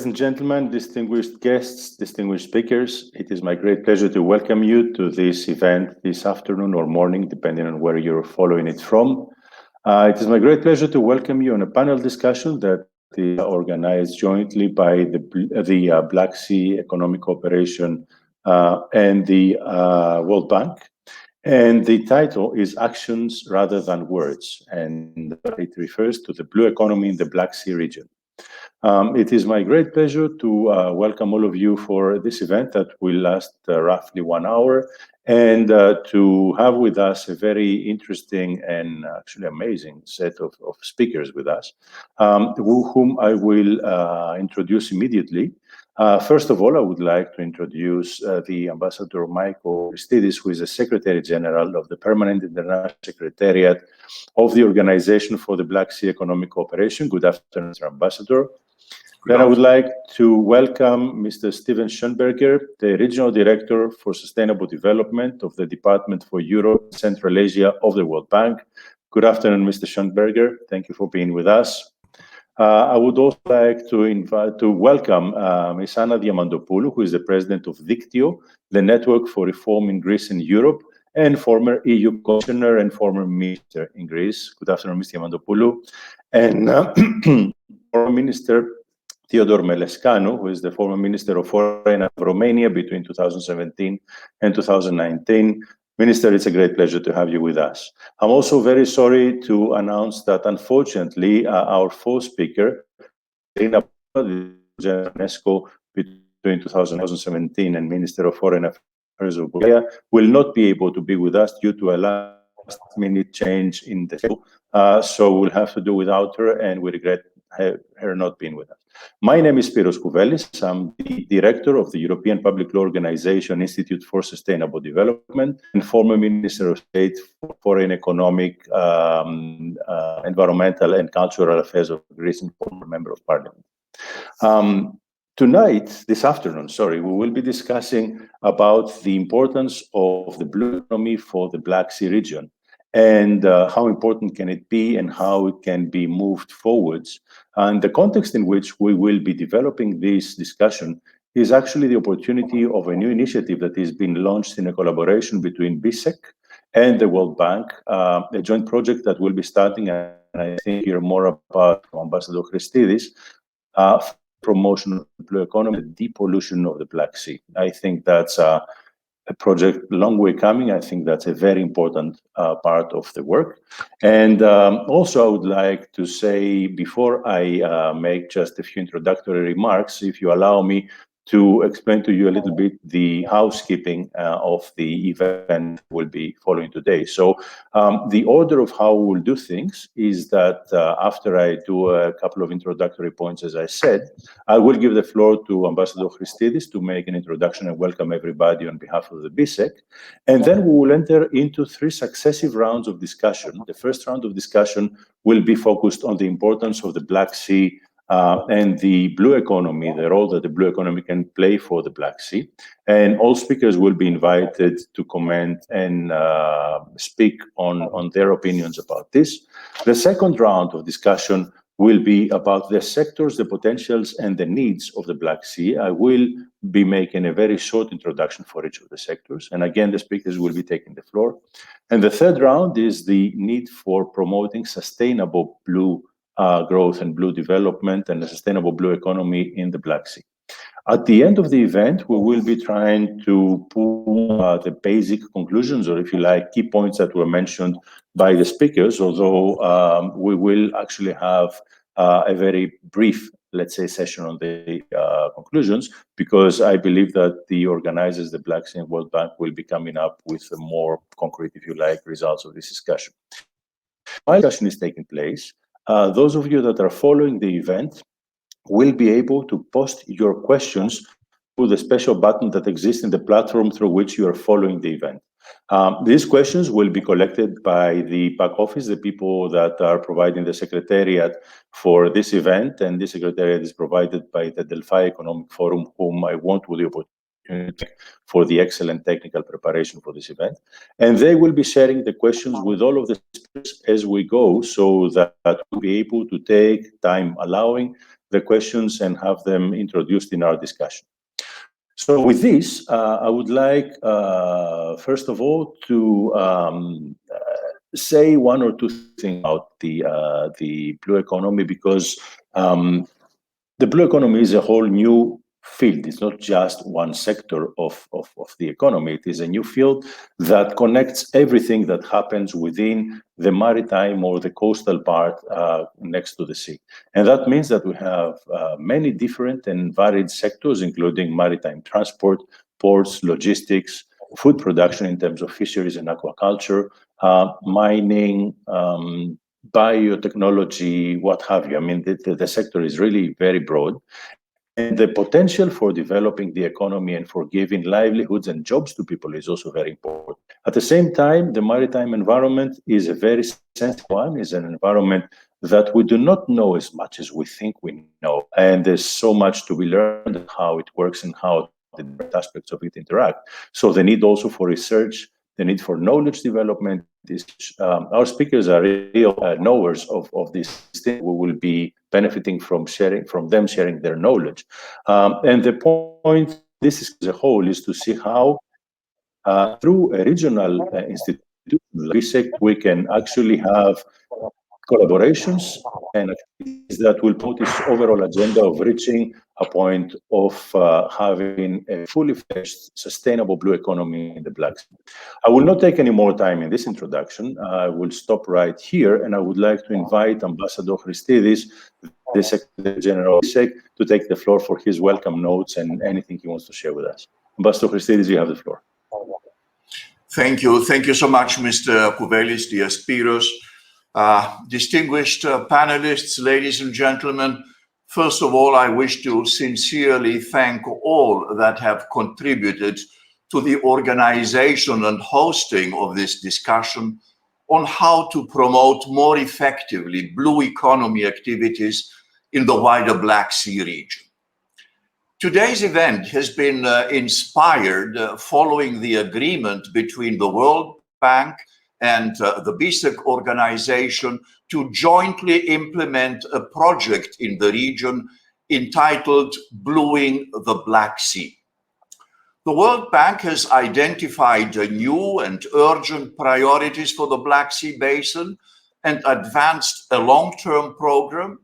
and gentlemen, distinguished guests, distinguished speakers, it is my great pleasure to welcome you to this event this afternoon or morning, depending on where you're following it from. It is my great pleasure to welcome you on a panel discussion that is organized jointly by the Black Sea Economic Cooperation and the World Bank. And the title is Actions Rather Than Words, and it refers to the blue economy in the Black Sea region. It is my great pleasure to welcome all of you for this event that will last roughly 1 hour, and to have with us a very interesting and actually amazing set of speakers with us, whom I will introduce immediately. First of all, I would like to introduce the Ambassador Michael Stedis, who is the Secretary General of the Permanent International Secretariat of the Organization for the Black Sea Economic Cooperation. Good afternoon, Mr. Ambassador. Then I would like to welcome Mr. Steven Schoenberger, the Regional Director for Sustainable Development of the Department for Europe and Central Asia of the World Bank. Good afternoon, Mr. Schoenberger. Thank you for being with us. I would also like to welcome Ms. Anna Diamantopoulou, who is the President of Diktio, the Network for Reform in Greece and Europe, and former EU Commissioner and former Minister in Greece. Good afternoon, Ms. Diamantopoulou. And former Minister Theodore Melescanu, who is the former Minister of Foreign of Romania between 2017 and 2019. Minister, it's a great pleasure to have you with us. I'm also very sorry to announce that, unfortunately, our fourth speaker, UNESCO between 2017 and Minister of Foreign Affairs of Bulgaria, will not be able to be with us due to a last-minute change in the schedule. So we'll have to do without her, and we regret her not being with us. My name is Spyros Kouvelis. I'm the director of the European Public Law Organization Institute for Sustainable Development and former Minister of State for Foreign Economic, Environmental and Cultural Affairs of Greece and former Member of Parliament. This afternoon, we will be discussing about the importance of the blue economy for the Black Sea region, and how important can it be and how it can be moved forwards. And the context in which we will be developing this discussion is actually the opportunity of a new initiative that is being launched in a collaboration between BSEC and the World Bank, a joint project that will be starting, and I think you're more about from Ambassador Christidis, promotion of the blue economy, the depollution of the Black Sea. I think that's a project long way coming. I think that's a very important part of the work. And also I would like to say, before I make just a few introductory remarks, if you allow me to explain to you a little bit the housekeeping of the event we'll be following today. So the order of how we'll do things is that after I do a couple of introductory points, as I said, I will give the floor to Ambassador Christidis to make an introduction and welcome everybody on behalf of the BSEC. And then we will enter into 3 successive rounds of discussion. The first round of discussion will be focused on the importance of the Black Sea and the blue economy, the role that the blue economy can play for the Black Sea. And all speakers will be invited to comment and speak on their opinions about this. The second round of discussion will be about the sectors, the potentials, and the needs of the Black Sea. I will be making a very short introduction for each of the sectors. And again, the speakers will be taking the floor. And the third round is the need for promoting sustainable blue growth and blue development and a sustainable blue economy in the Black Sea. At the end of the event, we will be trying to pull the basic conclusions, or if you like, key points that were mentioned by the speakers, although we will actually have a very brief, let's say, session on the conclusions, because I believe that the organizers, the Black Sea and World Bank, will be coming up with a more concrete, if you like, results of this discussion. While the discussion is taking place, those of you that are following the event will be able to post your questions through the special button that exists in the platform through which you are following the event. These questions will be collected by the back office, the people that are providing the secretariat for this event, and this secretariat is provided by the Delphi Economic Forum, whom I want with the opportunity for the excellent technical preparation for this event. And they will be sharing the questions with all of the speakers as we go, so that we'll be able to take, time allowing, the questions and have them introduced in our discussion. So with this, I would like, first of all, to say one or two things about the blue economy, because the blue economy is a whole new field. It's not just one sector of the economy. It is a new field that connects everything that happens within the maritime or the coastal part next to the sea. And that means that we have many different and varied sectors, including maritime transport, ports, logistics, food production in terms of fisheries and aquaculture, mining, biotechnology, what have you. I mean, the sector is really very broad. And the potential for developing the economy and for giving livelihoods and jobs to people is also very important. At the same time, the maritime environment is a very sensitive one, is an environment that we do not know as much as we think we know. And there's so much to be learned and how it works and how the different aspects of it interact. So the need also for research, the need for knowledge development is, our speakers are real knowers of this thing. We will be benefiting from them sharing their knowledge. And the point, this is as a whole, is to see how through a regional institution like BSEC, we can actually have collaborations and activities that will put this overall agenda of reaching a point of having a fully fledged, sustainable blue economy in the Black Sea. I will not take any more time in this introduction. I will stop right here, and I would like to invite Ambassador Stedis, the Secretary General of BSEC, to take the floor for his welcome notes and anything he wants to share with us. Ambassador Stedis, you have the floor. Thank you. Thank you so much, Mr. Kouvelis, dear Spyros. Distinguished panelists, ladies and gentlemen, first of all, I wish to sincerely thank all that have contributed to the organization and hosting of this discussion on how to promote more effectively blue economy activities in the wider Black Sea region. Today's event has been inspired following the agreement between the World Bank and the BSEC organization to jointly implement a project in the region entitled Bluing the Black Sea. The World Bank has identified new and urgent priorities for the Black Sea Basin and advanced a long-term program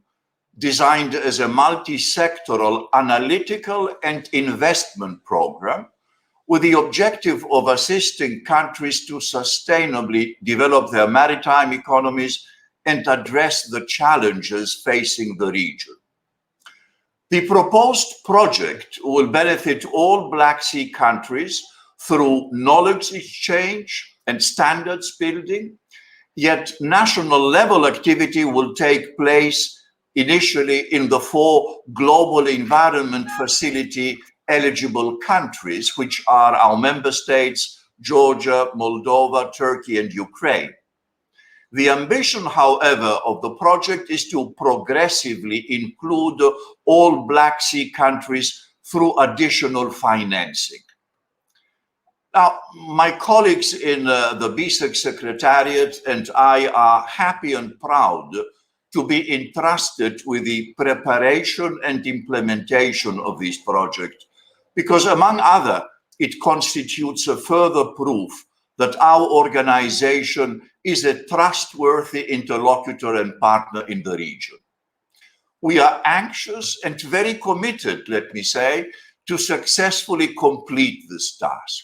designed as a multi-sectoral analytical and investment program with the objective of assisting countries to sustainably develop their maritime economies and address the challenges facing the region. The proposed project will benefit all Black Sea countries through knowledge exchange and standards building, yet national level activity will take place initially in the 4 Global Environment Facility eligible countries, which are our member states, Georgia, Moldova, Turkey, and Ukraine. The ambition, however, of the project is to progressively include all Black Sea countries through additional financing. Now, my colleagues in the BSEC Secretariat and I are happy and proud to be entrusted with the preparation and implementation of this project, because among other, it constitutes a further proof that our organization is a trustworthy interlocutor and partner in the region. We are anxious and very committed, let me say, to successfully complete this task.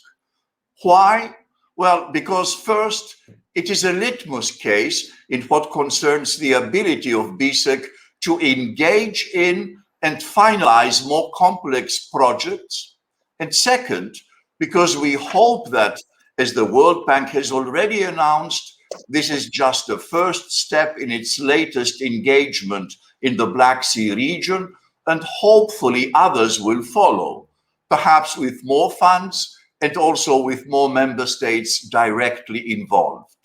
Why? Well, because first, it is a litmus case in what concerns the ability of BSEC to engage in and finalize more complex projects. And second, because we hope that, as the World Bank has already announced, this is just the first step in its latest engagement in the Black Sea region, and hopefully others will follow, perhaps with more funds and also with more member states directly involved.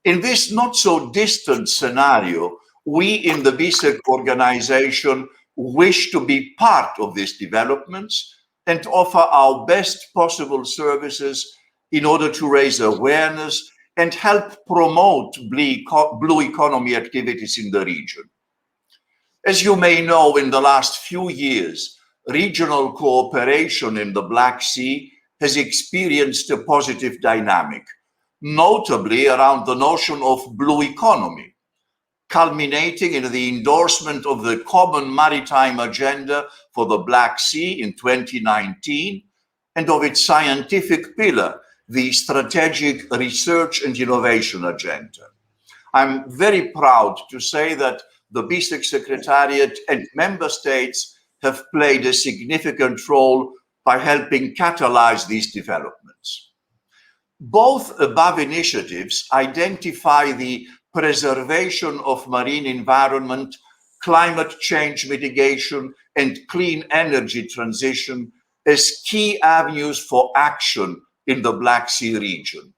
In this not so distant scenario, we in the BSEC organization wish to be part of these developments and offer our best possible services in order to raise awareness and help promote blue economy activities in the region. As you may know, in the last few years, regional cooperation in the Black Sea has experienced a positive dynamic, notably around the notion of blue economy, culminating in the endorsement of the Common Maritime Agenda for the Black Sea in 2019 and of its scientific pillar, the Strategic Research and Innovation Agenda. I'm very proud to say that the BSEC Secretariat and member states have played a significant role by helping catalyze these developments. Both above initiatives identify the preservation of marine environment, climate change mitigation, and clean energy transition as key avenues for action in the Black Sea region.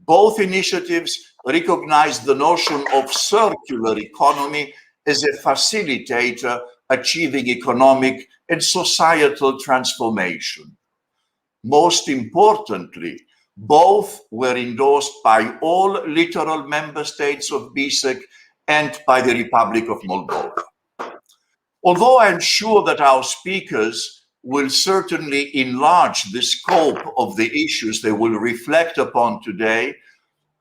Both initiatives recognize the notion of circular economy as a facilitator achieving economic and societal transformation. Most importantly, both were endorsed by all littoral member states of BSEC and by the Republic of Moldova. Although I'm sure that our speakers will certainly enlarge the scope of the issues they will reflect upon today,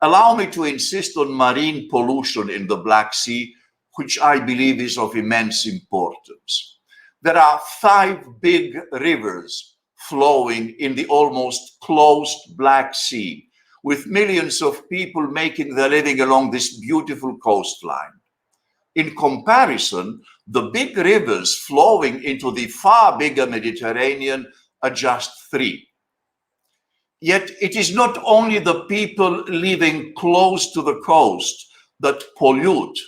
allow me to insist on marine pollution in the Black Sea, which I believe is of immense importance. There are 5 big rivers flowing in the almost closed Black Sea, with millions of people making their living along this beautiful coastline. In comparison, the big rivers flowing into the far bigger Mediterranean are just 3. Yet it is not only the people living close to the coast that pollute.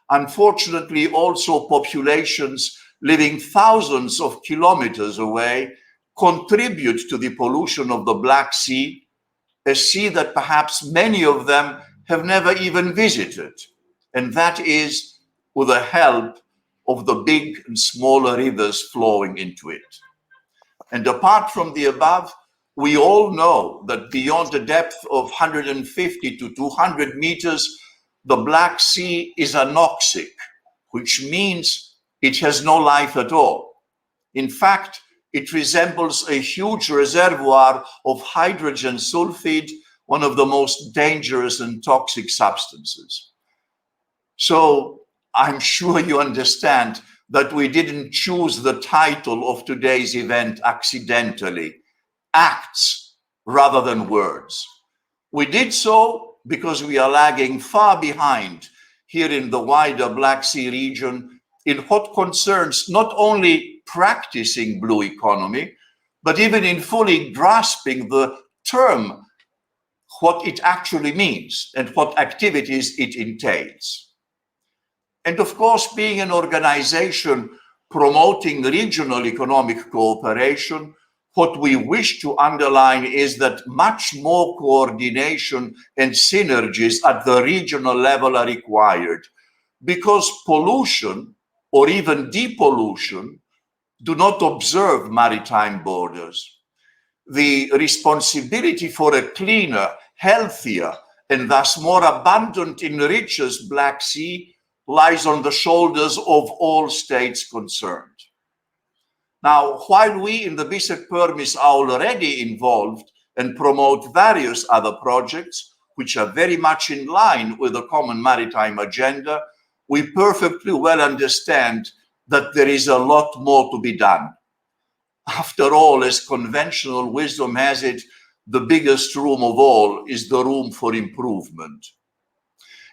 Unfortunately, also populations living thousands of kilometers away contribute to the pollution of the Black Sea, a sea that perhaps many of them have never even visited. And that is with the help of the big and smaller rivers flowing into it. And apart from the above, we all know that beyond a depth of 150 to 200 meters, the Black Sea is anoxic, which means it has no life at all. In fact, it resembles a huge reservoir of hydrogen sulfide, one of the most dangerous and toxic substances. So I'm sure you understand that we didn't choose the title of today's event accidentally. Acts rather than words. We did so because we are lagging far behind here in the wider Black Sea region in what concerns not only practicing blue economy, but even in fully grasping the term, what it actually means and what activities it entails. And of course, being an organization promoting regional economic cooperation, what we wish to underline is that much more coordination and synergies at the regional level are required, because pollution or even depollution do not observe maritime borders. The responsibility for a cleaner, healthier, and thus more abundant and richest Black Sea lies on the shoulders of all states concerned. Now, while we in the BSEC PERMIS are already involved and promote various other projects, which are very much in line with the Common Maritime Agenda, we perfectly well understand that there is a lot more to be done. After all, as conventional wisdom has it, the biggest room of all is the room for improvement.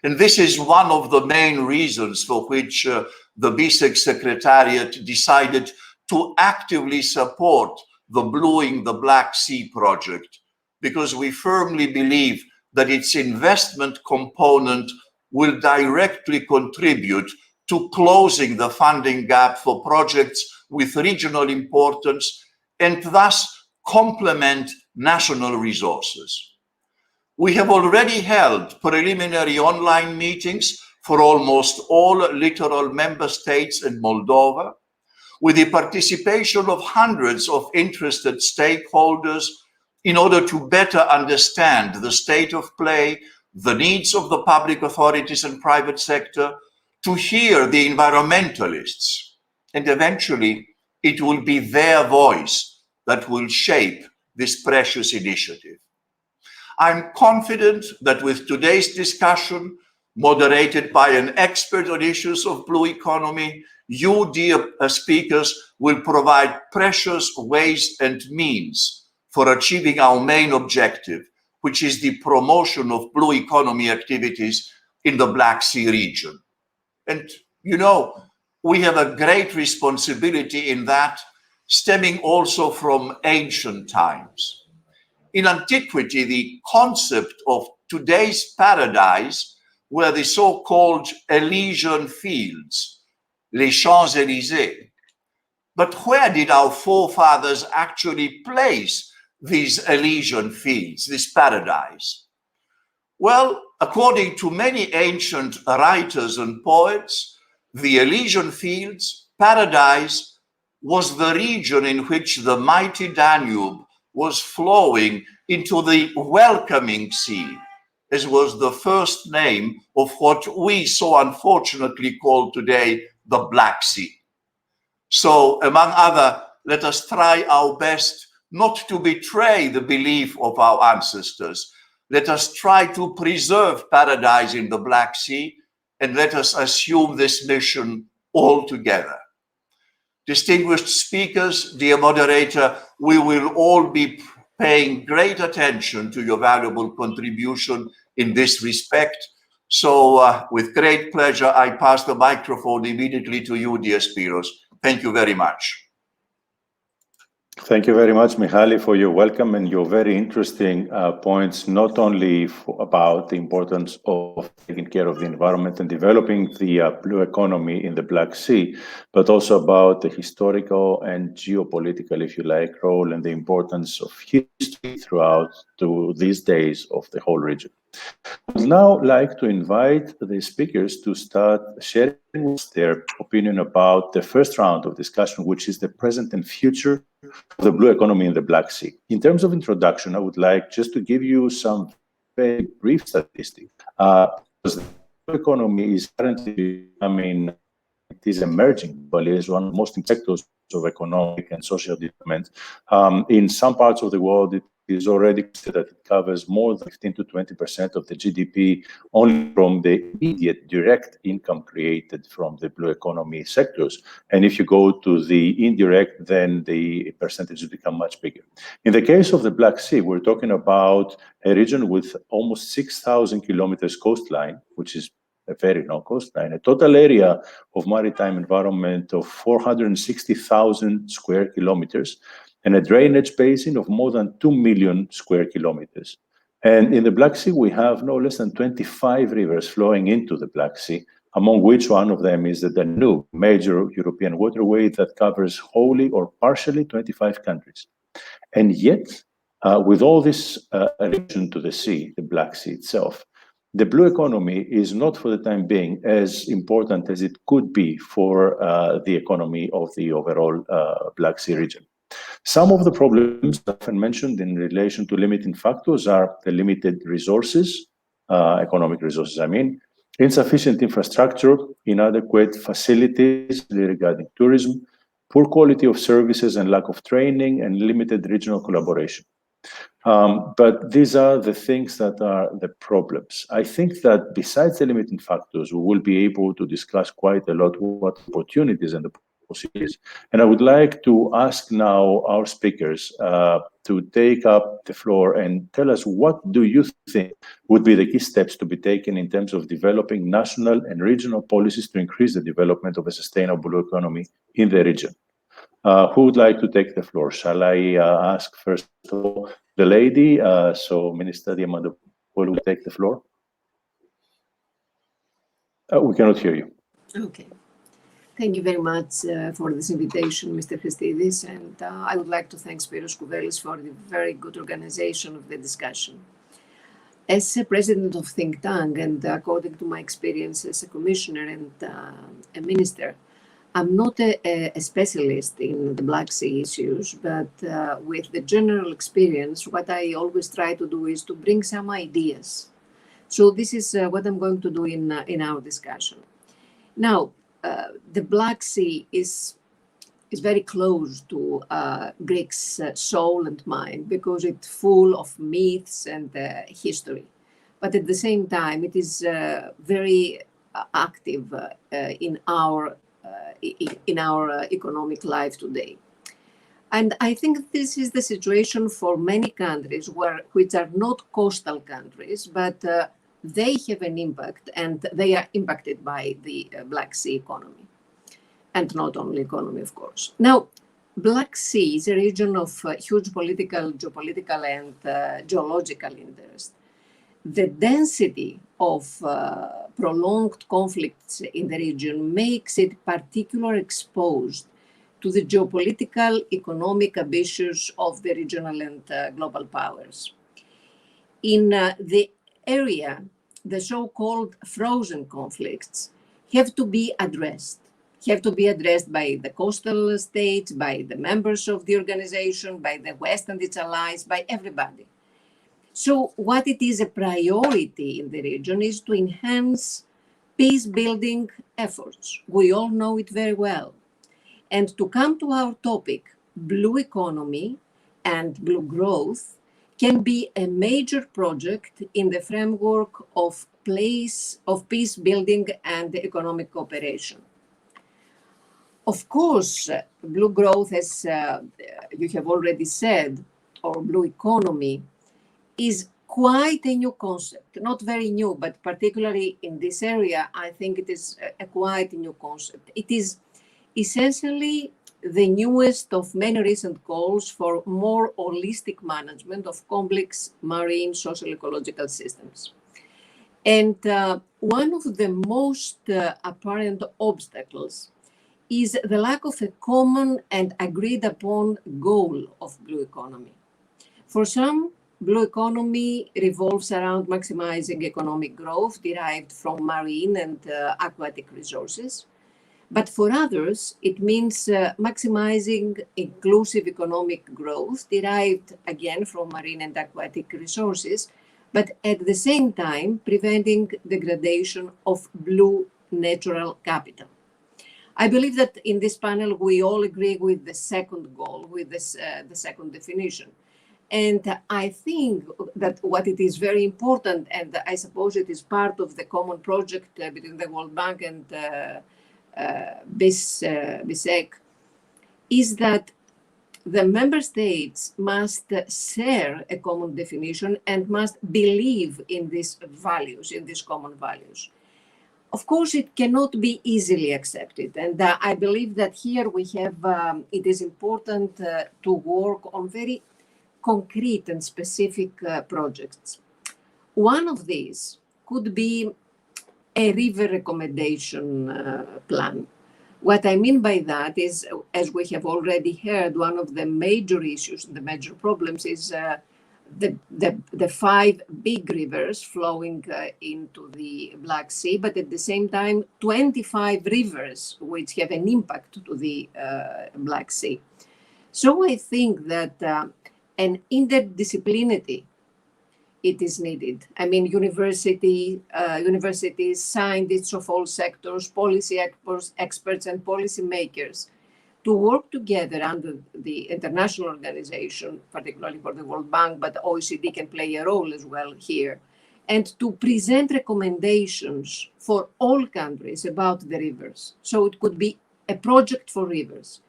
And this is one of the main reasons for which the BSEC Secretariat decided to actively support the Bluing the Black Sea project, because we firmly believe that its investment component will directly contribute to closing the funding gap for projects with regional importance and thus complement national resources. We have already held preliminary online meetings for almost all littoral member states and Moldova, with the participation of hundreds of interested stakeholders in order to better understand the state of play, the needs of the public authorities and private sector, to hear the environmentalists, and eventually it will be their voice that will shape this precious initiative. I'm confident that with today's discussion, moderated by an expert on issues of blue economy, you, dear speakers, will provide precious ways and means for achieving our main objective, which is the promotion of blue economy activities in the Black Sea region. And, you know, we have a great responsibility in that, stemming also from ancient times. In antiquity, the concept of today's paradise were the so-called Elysian fields, les Champs-Élysées. But where did our forefathers actually place these Elysian fields, this paradise? Well, according to many ancient writers and poets, the Elysian fields, paradise, was the region in which the mighty Danube was flowing into the welcoming sea, as was the first name of what we so unfortunately call today the Black Sea. So, among other, let us try our best not to betray the belief of our ancestors. Let us try to preserve paradise in the Black Sea, and let us assume this mission all together. Distinguished speakers, dear moderator, we will all be paying great attention to your valuable contribution in this respect. So with great pleasure, I pass the microphone immediately to you, dear Spyros. Thank you very much. Thank you very much, Mihaly, for your welcome and your very interesting points, not only about the importance of taking care of the environment and developing the blue economy in the Black Sea, but also about the historical and geopolitical, if you like, role and the importance of history throughout to these days of the whole region. I would now like to invite the speakers to start sharing their opinion about the first round of discussion, which is the present and future of the blue economy in the Black Sea. In terms of introduction, I would like just to give you some very brief statistics. Because the blue economy is currently becoming, it is emerging, but it is one of the most important sectors of economic and social development. In some parts of the world, it is already considered that it covers more than 15 to 20% of the GDP only from the immediate direct income created from the blue economy sectors. And if you go to the indirect, then the percentages become much bigger. In the case of the Black Sea, we're talking about a region with almost 6,000 kilometers coastline, which is a very long coastline, a total area of maritime environment of 460,000 square kilometers, and a drainage basin of more than 2 million square kilometers. And in the Black Sea, we have no less than 25 rivers flowing into the Black Sea, among which one of them is the Danube, major European waterway that covers wholly or partially 25 countries. And yet, with all this relation to the sea, the Black Sea itself, the blue economy is not for the time being as important as it could be for the economy of the overall Black Sea region. Some of the problems often mentioned in relation to limiting factors are the limited resources, economic resources, I mean, insufficient infrastructure, inadequate facilities regarding tourism, poor quality of services and lack of training, and limited regional collaboration. But these are the things that are the problems. I think that besides the limiting factors, we will be able to discuss quite a lot what opportunities and the possibilities. And I would like to ask now our speakers to take up the floor and tell us what do you think would be the key steps to be taken in terms of developing national and regional policies to increase the development of a sustainable blue economy in the region. Who would like to take the floor? Shall I ask first of all the lady? So Minister Diamandopoulos will take the floor. We cannot hear you. Okay. Thank you very much for this invitation, Mr. Stedis, and I would like to thank Spyros Kouvelis for the very good organization of the discussion. As a president of think tank, and according to my experience as a commissioner and a minister, I'm not a specialist in the Black Sea issues, but with the general experience, what I always try to do is to bring some ideas. So this is what I'm going to do in our discussion. Now, the Black Sea is very close to Greeks' soul and mind because it's full of myths and history. But at the same time, it is very active in our economic life today. And I think this is the situation for many countries which are not coastal countries, but they have an impact and they are impacted by the Black Sea economy. And not only economy, of course. Now, Black Sea is a region of huge political, geopolitical, and geological interest. The density of prolonged conflicts in the region makes it particularly exposed to the geopolitical, economic ambitions of the regional and global powers. In the area, the so-called frozen conflicts have to be addressed by the coastal states, by the members of the organization, by the West and its allies, by everybody. So what it is a priority in the region is to enhance peace-building efforts. We all know it very well. And to come to our topic, blue economy and blue growth can be a major project in the framework of peace-building and economic cooperation. Of course, blue growth, as you have already said, or blue economy, is quite a new concept. Not very new, but particularly in this area, I think it is a quite new concept. It is essentially the newest of many recent calls for more holistic management of complex marine social ecological systems. And one of the most apparent obstacles is the lack of a common and agreed upon goal of blue economy. For some, blue economy revolves around maximizing economic growth derived from marine and aquatic resources. But for others, it means maximizing inclusive economic growth derived again from marine and aquatic resources, but at the same time preventing degradation of blue natural capital. I believe that in this panel, we all agree with the second goal, with this, the second definition. And I think that what it is very important, and I suppose it is part of the common project between the World Bank and BSEC, is that the member states must share a common definition and must believe in these values, in these common values. Of course, it cannot be easily accepted. And I believe that here we have, it is important to work on very concrete and specific projects. One of these could be a river recommendation plan. What I mean by that is, as we have already heard, one of the major issues, the major problems is the 5 big rivers flowing into the Black Sea, but at the same time, 25 rivers which have an impact to the Black Sea. So I think that an interdisciplinarity, it is needed. I mean, universities, scientists of all sectors, policy experts and policy makers to work together under the international organization, particularly for the World Bank, but OECD can play a role as well here, and to present recommendations for all countries about the rivers. So it could be a project for rivers.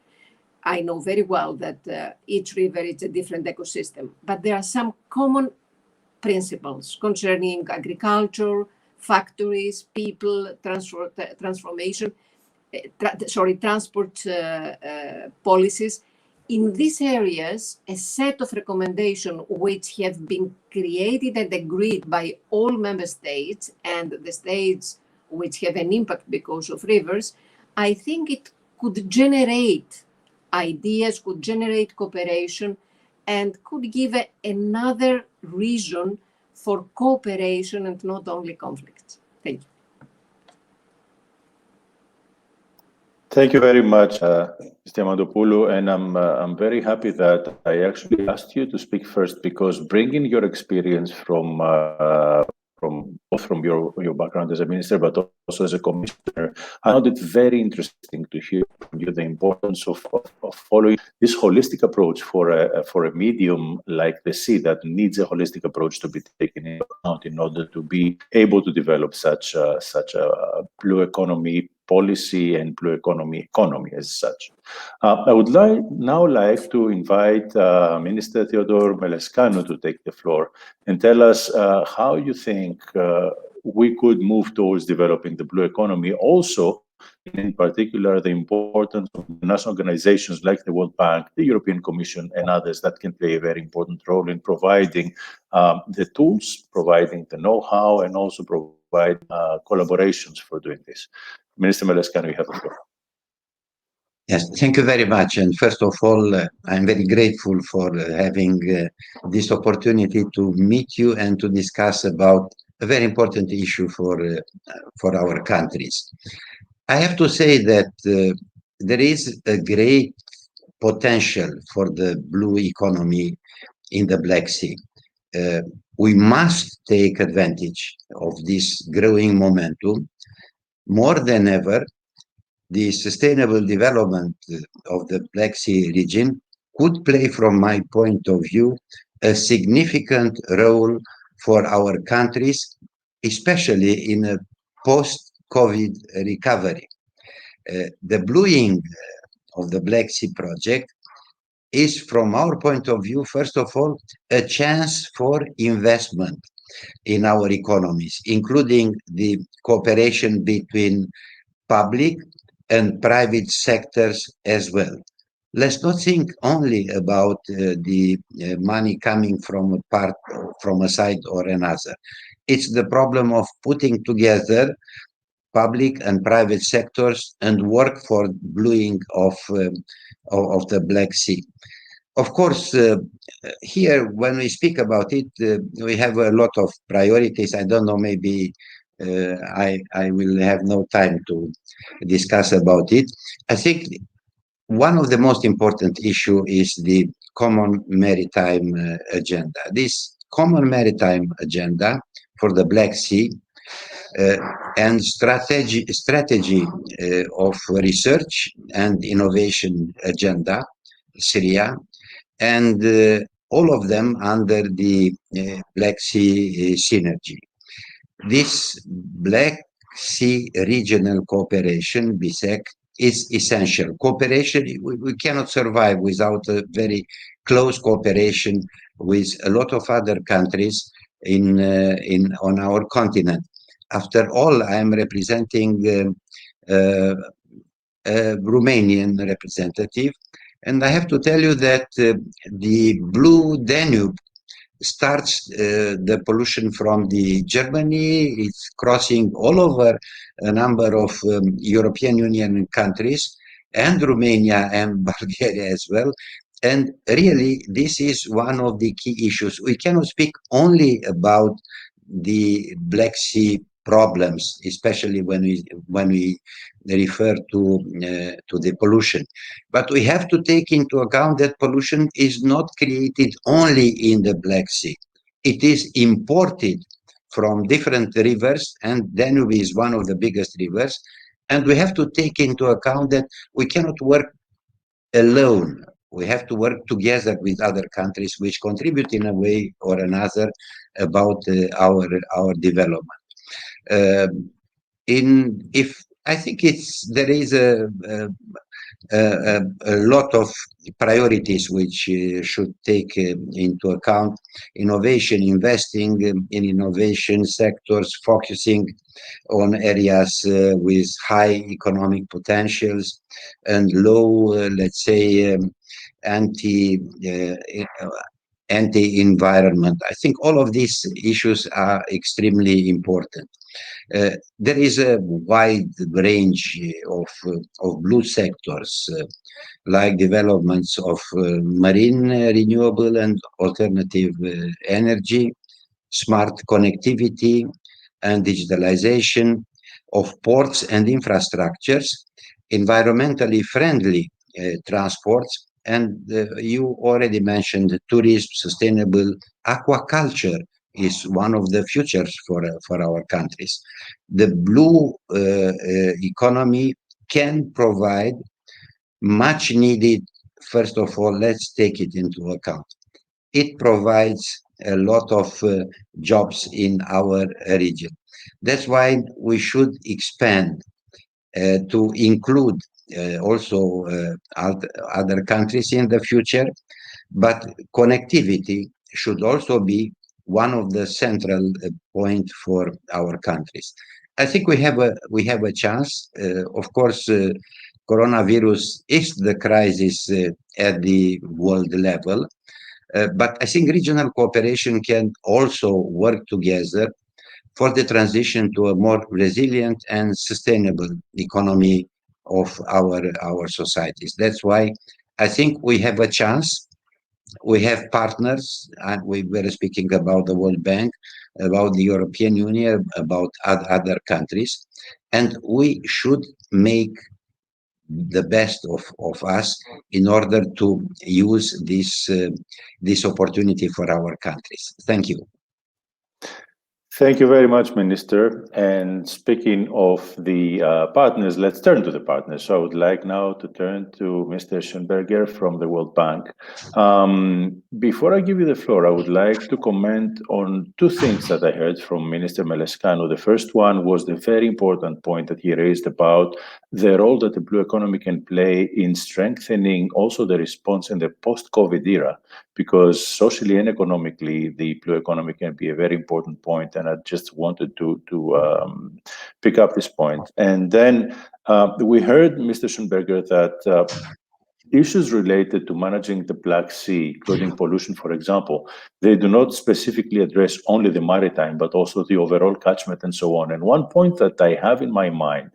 I know very well that each river is a different ecosystem, but there are some common principles concerning agriculture, factories, people, transformation, transport policies. In these areas, a set of recommendations which have been created and agreed by all member states and the states which have an impact because of rivers, I think it could generate ideas, could generate cooperation, and could give another reason for cooperation and not only conflicts. Thank you. Thank you very much, Ms. Diamantopoulou, and I'm very happy that I actually asked you to speak first, because bringing your experience from both from your background as a minister, but also as a commissioner. I found it very interesting to hear from you the importance of following this holistic approach for a medium like the sea that needs a holistic approach to be taken into account in order to be able to develop such a blue economy policy and blue economy as such. I would now like to invite Minister Theodore Melescanu to take the floor and tell us how you think we could move towards developing the blue economy, also in particular the importance of national organizations like the World Bank, the European Commission, and others that can play a very important role in providing the tools, providing the know-how, and also provide collaborations for doing this. Minister Melescanu, you have the floor. Yes, thank you very much. And first of all, I'm very grateful for having this opportunity to meet you and to discuss about a very important issue for our countries. I have to say that there is a great potential for the blue economy in the Black Sea. We must take advantage of this growing momentum. More than ever, the sustainable development of the Black Sea region could play, from my point of view, a significant role for our countries, especially in a post-COVID recovery. The blueing of the Black Sea project is, from our point of view, first of all, a chance for investment in our economies, including the cooperation between public and private sectors as well. Let's not think only about the money coming from a side or another. It's the problem of putting together public and private sectors and work for blueing of the Black Sea. Of course, here, when we speak about it, we have a lot of priorities. I don't know, maybe I will have no time to discuss about it. I think one of the most important issue is the common maritime agenda. This common maritime agenda for the Black Sea and strategy of research and innovation agenda, Syria, and all of them under the Black Sea synergy. This Black Sea regional cooperation, BSEC, is essential. Cooperation, we cannot survive without a very close cooperation with a lot of other countries on our continent. After all, I am representing a Romanian representative, and I have to tell you that the Blue Danube starts the pollution from the Germany. It's crossing all over a number of European Union countries and Romania and Bulgaria as well. And really, this is one of the key issues. We cannot speak only about the Black Sea problems, especially when we refer to the pollution. But we have to take into account that pollution is not created only in the Black Sea. It is imported from different rivers, and Danube is one of the biggest rivers. And we have to take into account that we cannot work alone. We have to work together with other countries which contribute in a way or another about our development. I think there is a lot of priorities which should take into account innovation, investing in innovation sectors, focusing on areas with high economic potentials and low, let's say, anti-environment. I think all of these issues are extremely important. There is a wide range of blue sectors, like developments of marine renewable and alternative energy, smart connectivity and digitalization of ports and infrastructures, environmentally friendly transports, and you already mentioned tourism, sustainable aquaculture is one of the futures for our countries. The blue economy can provide much needed. First of all, let's take it into account. It provides a lot of jobs in our region. That's why we should expand to include also other countries in the future, but connectivity should also be one of the central point for our countries. I think we have a chance. Of course, coronavirus is the crisis at the world level, but I think regional cooperation can also work together for the transition to a more resilient and sustainable economy of our societies. That's why I think we have a chance. We have partners, and we were speaking about the World Bank, about the European Union, about other countries, and we should make the best of us in order to use this opportunity for our countries. Thank you. Thank you very much, Minister. And speaking of the partners, let's turn to the partners. So I would like now to turn to Mr. Schoenberger from the World Bank. Before I give you the floor, I would like to comment on two things that I heard from Minister Melescanu. The first one was the very important point that he raised about the role that the blue economy can play in strengthening also the response in the post-COVID era, because socially and economically, the blue economy can be a very important point. And I just wanted to pick up this point. And then we heard, Mr. Schoenberger, that issues related to managing the Black Sea, including pollution, for example, they do not specifically address only the maritime, but also the overall catchment and so on. And one point that I have in my mind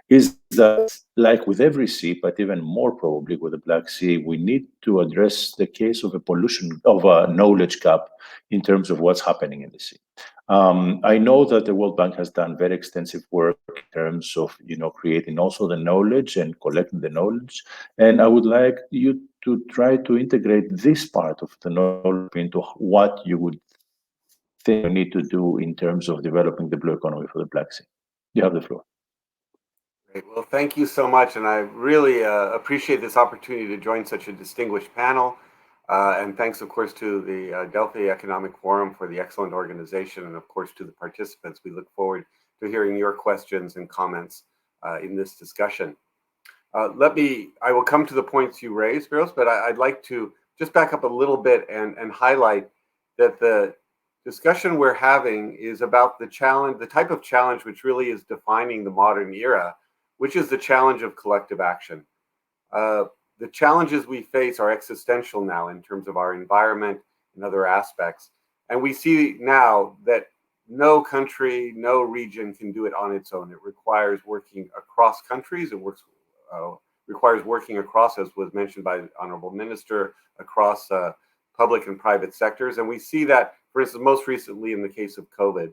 is that, like with every sea, but even more probably with the Black Sea, we need to address the case of a pollution, of a knowledge gap in terms of what's happening in the sea. I know that the World Bank has done very extensive work in terms of, creating also the knowledge and collecting the knowledge. And I would like you to try to integrate this part of the knowledge into what you would think you need to do in terms of developing the blue economy for the Black Sea. You have the floor. Great. Well, thank you so much. And I really appreciate this opportunity to join such a distinguished panel. And thanks, of course, to the Delphi Economic Forum for the excellent organization, and of course to the participants. We look forward to hearing your questions and comments in this discussion. I will come to the points you raised, Spyros, but I'd like to just back up a little bit and highlight that the discussion we're having is about the type of challenge which really is defining the modern era, which is the challenge of collective action. The challenges we face are existential now in terms of our environment and other aspects. And we see now that no country, no region can do it on its own. It requires working across countries. It requires working across, as was mentioned by the Honorable Minister, across public and private sectors. And we see that, for instance, most recently in the case of COVID.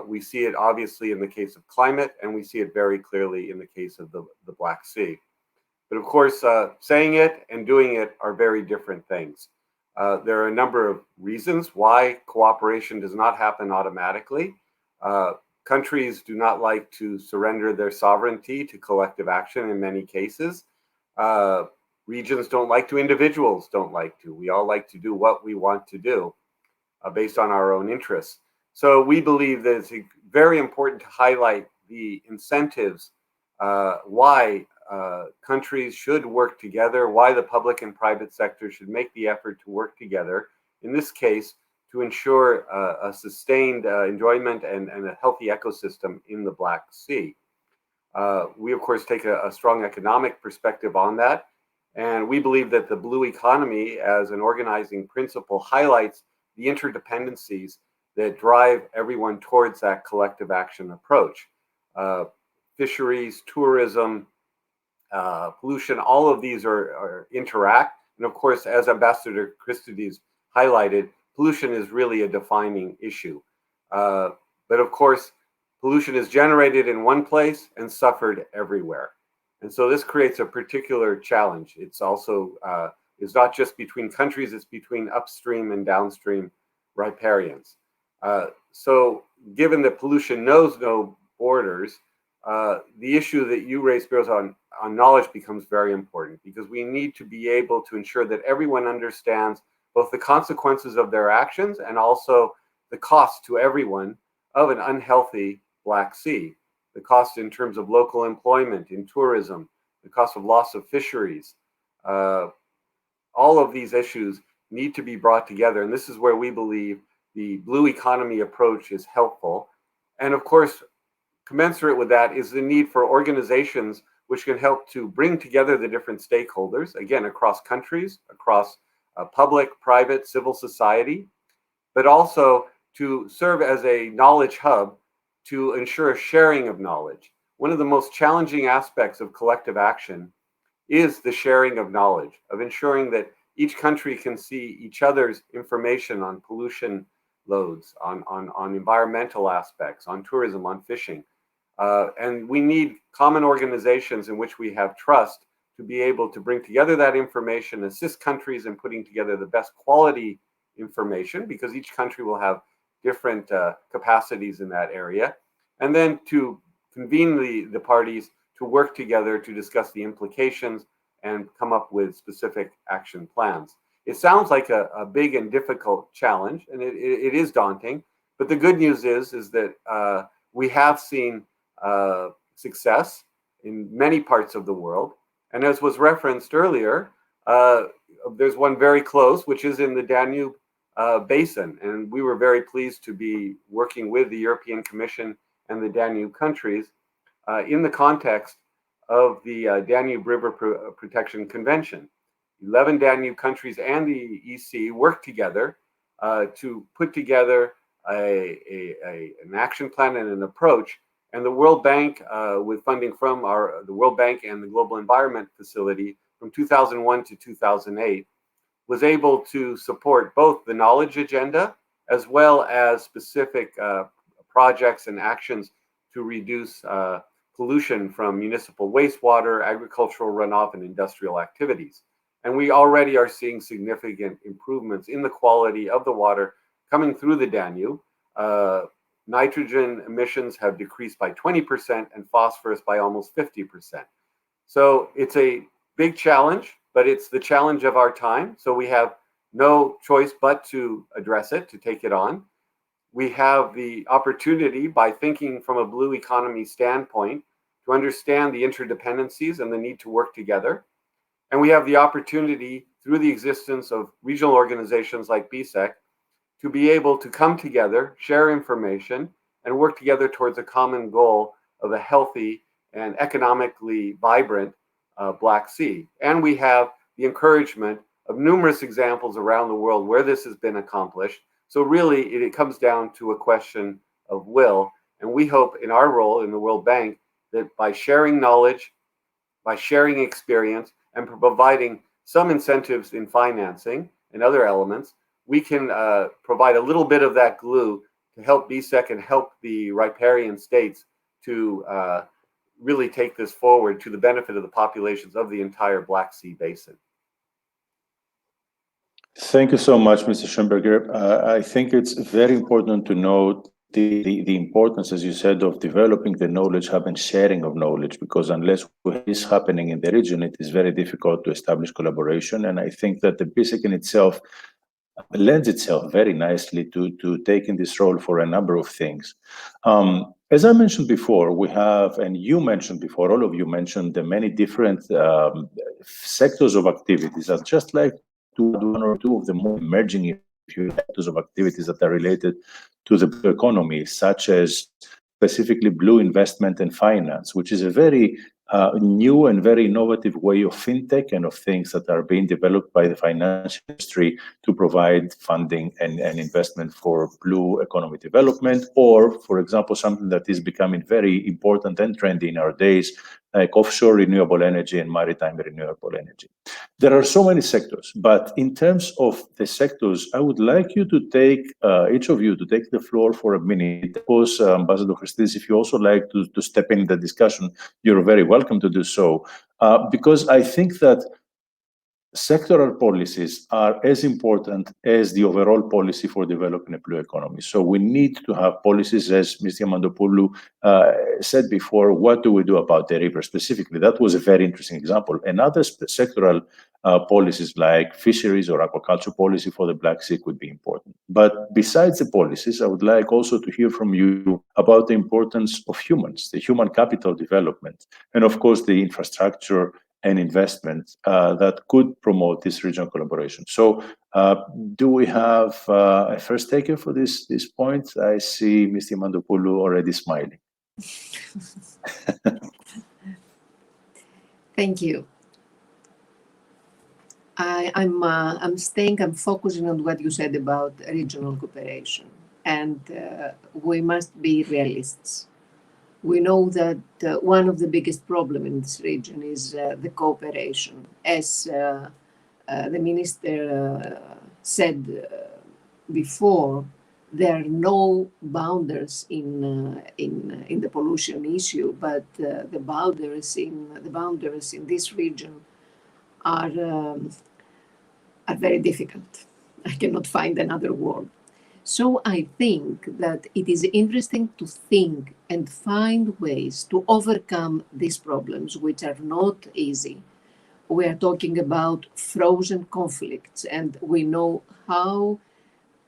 We see it obviously in the case of climate, and we see it very clearly in the case of the Black Sea. But of course, saying it and doing it are very different things. There are a number of reasons why cooperation does not happen automatically. Countries do not like to surrender their sovereignty to collective action in many cases. Regions don't like to, individuals don't like to. We all like to do what we want to do based on our own interests. So we believe that it's very important to highlight the incentives, why countries should work together, why the public and private sector should make the effort to work together, in this case, to ensure a sustained enjoyment and a healthy ecosystem in the Black Sea. We, of course, take a strong economic perspective on that, and we believe that the blue economy as an organizing principle highlights the interdependencies that drive everyone towards that collective action approach. Fisheries, tourism, pollution, all of these are interact. And of course, as Ambassador Christidis highlighted, pollution is really a defining issue. But of course, pollution is generated in one place and suffered everywhere. And so this creates a particular challenge. It's also, it's not just between countries, it's between upstream and downstream riparians. So given that pollution knows no borders, the issue that you raised, Spyros, on knowledge becomes very important, because we need to be able to ensure that everyone understands both the consequences of their actions and also the cost to everyone of an unhealthy Black Sea. The cost in terms of local employment, in tourism, the cost of loss of fisheries. All of these issues need to be brought together. And this is where we believe the blue economy approach is helpful. And of course, commensurate with that is the need for organizations which can help to bring together the different stakeholders, again, across countries, across public, private, civil society, but also to serve as a knowledge hub to ensure a sharing of knowledge. One of the most challenging aspects of collective action is the sharing of knowledge, of ensuring that each country can see each other's information on pollution loads, on environmental aspects, on tourism, on fishing. And we need common organizations in which we have trust to be able to bring together that information, assist countries in putting together the best quality information, because each country will have different capacities in that area, and then to convene the parties to work together to discuss the implications and come up with specific action plans. It sounds like a big and difficult challenge, and it is daunting, but the good news is that we have seen success in many parts of the world. And as was referenced earlier, there's one very close, which is in the Danube basin. And we were very pleased to be working with the European Commission and the Danube countries in the context of the Danube River Protection Convention. 11 Danube countries and the EC worked together to put together an action plan and an approach. And the World Bank, with funding from the World Bank and the Global Environment Facility from 2001 to 2008, was able to support both the knowledge agenda as well as specific projects and actions to reduce pollution from municipal wastewater, agricultural runoff, and industrial activities. And we already are seeing significant improvements in the quality of the water coming through the Danube. Nitrogen emissions have decreased by 20% and phosphorus by almost 50%. So it's a big challenge, but it's the challenge of our time. So we have no choice but to address it, to take it on. We have the opportunity, by thinking from a blue economy standpoint, to understand the interdependencies and the need to work together. And we have the opportunity, through the existence of regional organizations like BSEC, to be able to come together, share information, and work together towards a common goal of a healthy and economically vibrant Black Sea. And we have the encouragement of numerous examples around the world where this has been accomplished. So really, it comes down to a question of will. And we hope in our role in the World Bank that by sharing knowledge, by sharing experience, and providing some incentives in financing and other elements, we can provide a little bit of that glue to help BSEC and help the riparian states to really take this forward to the benefit of the populations of the entire Black Sea basin. Thank you so much, Mr. Schönberger. I think it's very important to note the importance, as you said, of developing the knowledge hub and sharing of knowledge, because unless what is happening in the region, it is very difficult to establish collaboration. And I think that the BSEC in itself lends itself very nicely to taking this role for a number of things. As I mentioned before, we have, and you mentioned before, all of you mentioned the many different sectors of activities. I'd just like to add one or two of the more emerging sectors of activities that are related to the blue economy, such as specifically blue investment and finance, which is a very new and very innovative way of fintech and of things that are being developed by the financial industry to provide funding and investment for blue economy development, or, for example, something that is becoming very important and trendy in our days, like offshore renewable energy and maritime renewable energy. There are so many sectors, but in terms of the sectors, I would like you to take, each of you to take the floor for a minute. Of course, Ambassador Christidis, if you also like to step in the discussion, you're very welcome to do so, because I think that sectoral policies are as important as the overall policy for developing a blue economy. So we need to have policies, as Mr. Diamantopoulou said before. What do we do about the river specifically? That was a very interesting example. And other sectoral policies like fisheries or aquaculture policy for the Black Sea could be important. But besides the policies, I would like also to hear from you about the importance of humans, the human capital development, and of course the infrastructure and investment that could promote this regional collaboration. So do we have a first taker for this point? I see Mr. Diamantopoulou already smiling. Thank you. I'm focusing on what you said about regional cooperation, and we must be realists. We know that one of the biggest problems in this region is the cooperation. As the minister said before, there are no boundaries in the pollution issue, but the boundaries in this region are very difficult. I cannot find another word. So I think that it is interesting to think and find ways to overcome these problems, which are not easy. We are talking about frozen conflicts, and we know how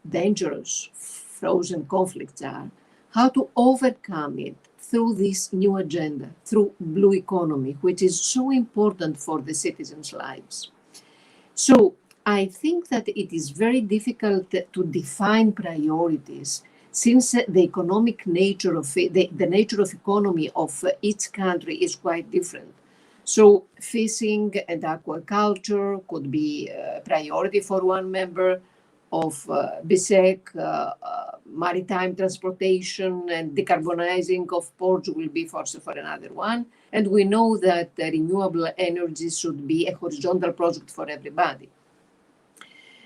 dangerous frozen conflicts are, how to overcome it through this new agenda, through blue economy, which is so important for the citizens' lives. So I think that it is very difficult to define priorities, since the economic nature of it, the nature of economy of each country is quite different. So fishing and aquaculture could be a priority for one member of BSEC. Maritime transportation and decarbonizing of ports will be for another one. And we know that renewable energy should be a horizontal project for everybody.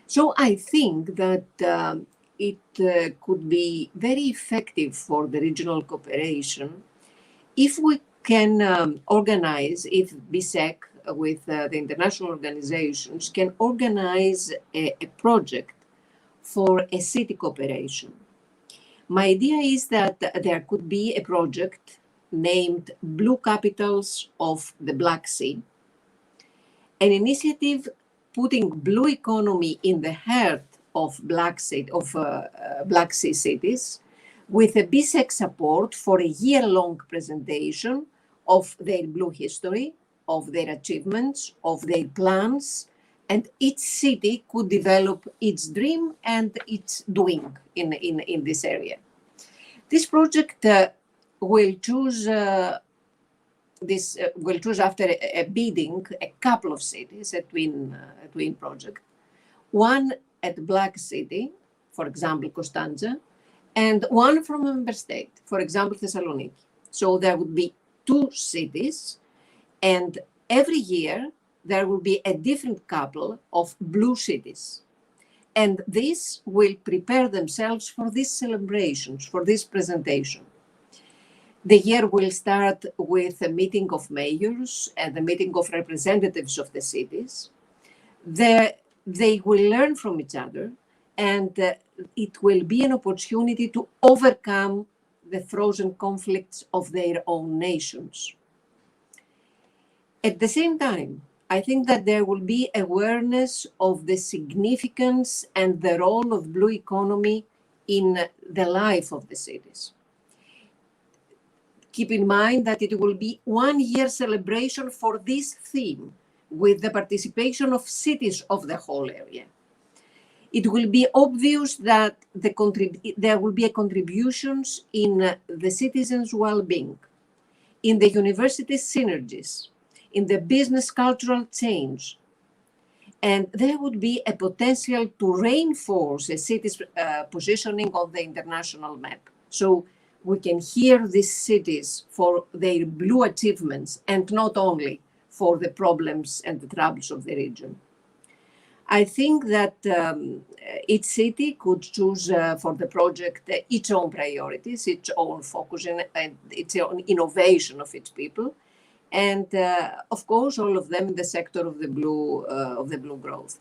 So I think that it could be very effective for the regional cooperation if we can organize, if BSEC with the international organizations can organize a project for a city cooperation. My idea is that there could be a project named Blue Capitals of the Black Sea, an initiative putting blue economy in the heart of Black Sea cities, with a BSEC support for a year-long presentation of their blue history, of their achievements, of their plans, and each city could develop its dream and its doing in this area. This project will choose after a bidding a couple of cities, a twin project, one at Black City, for example, Constanza, and one from a member state, for example, Thessaloniki. So there would be two cities, and every year there will be a different couple of blue cities. And this will prepare themselves for these celebrations, for this presentation. The year will start with a meeting of mayors and a meeting of representatives of the cities. They will learn from each other, and it will be an opportunity to overcome the frozen conflicts of their own nations. At the same time, I think that there will be awareness of the significance and the role of blue economy in the life of the cities. Keep in mind that it will be 1 year celebration for this theme, with the participation of cities of the whole area. It will be obvious that there will be contributions in the citizens' well-being, in the university synergies, in the business cultural change. And there would be a potential to reinforce a city's positioning on the international map. So we can hear these cities for their blue achievements and not only for the problems and the troubles of the region. I think that each city could choose for the project its own priorities, its own focus, and its own innovation of its people. and of course, all of them in the sector of the blue growth.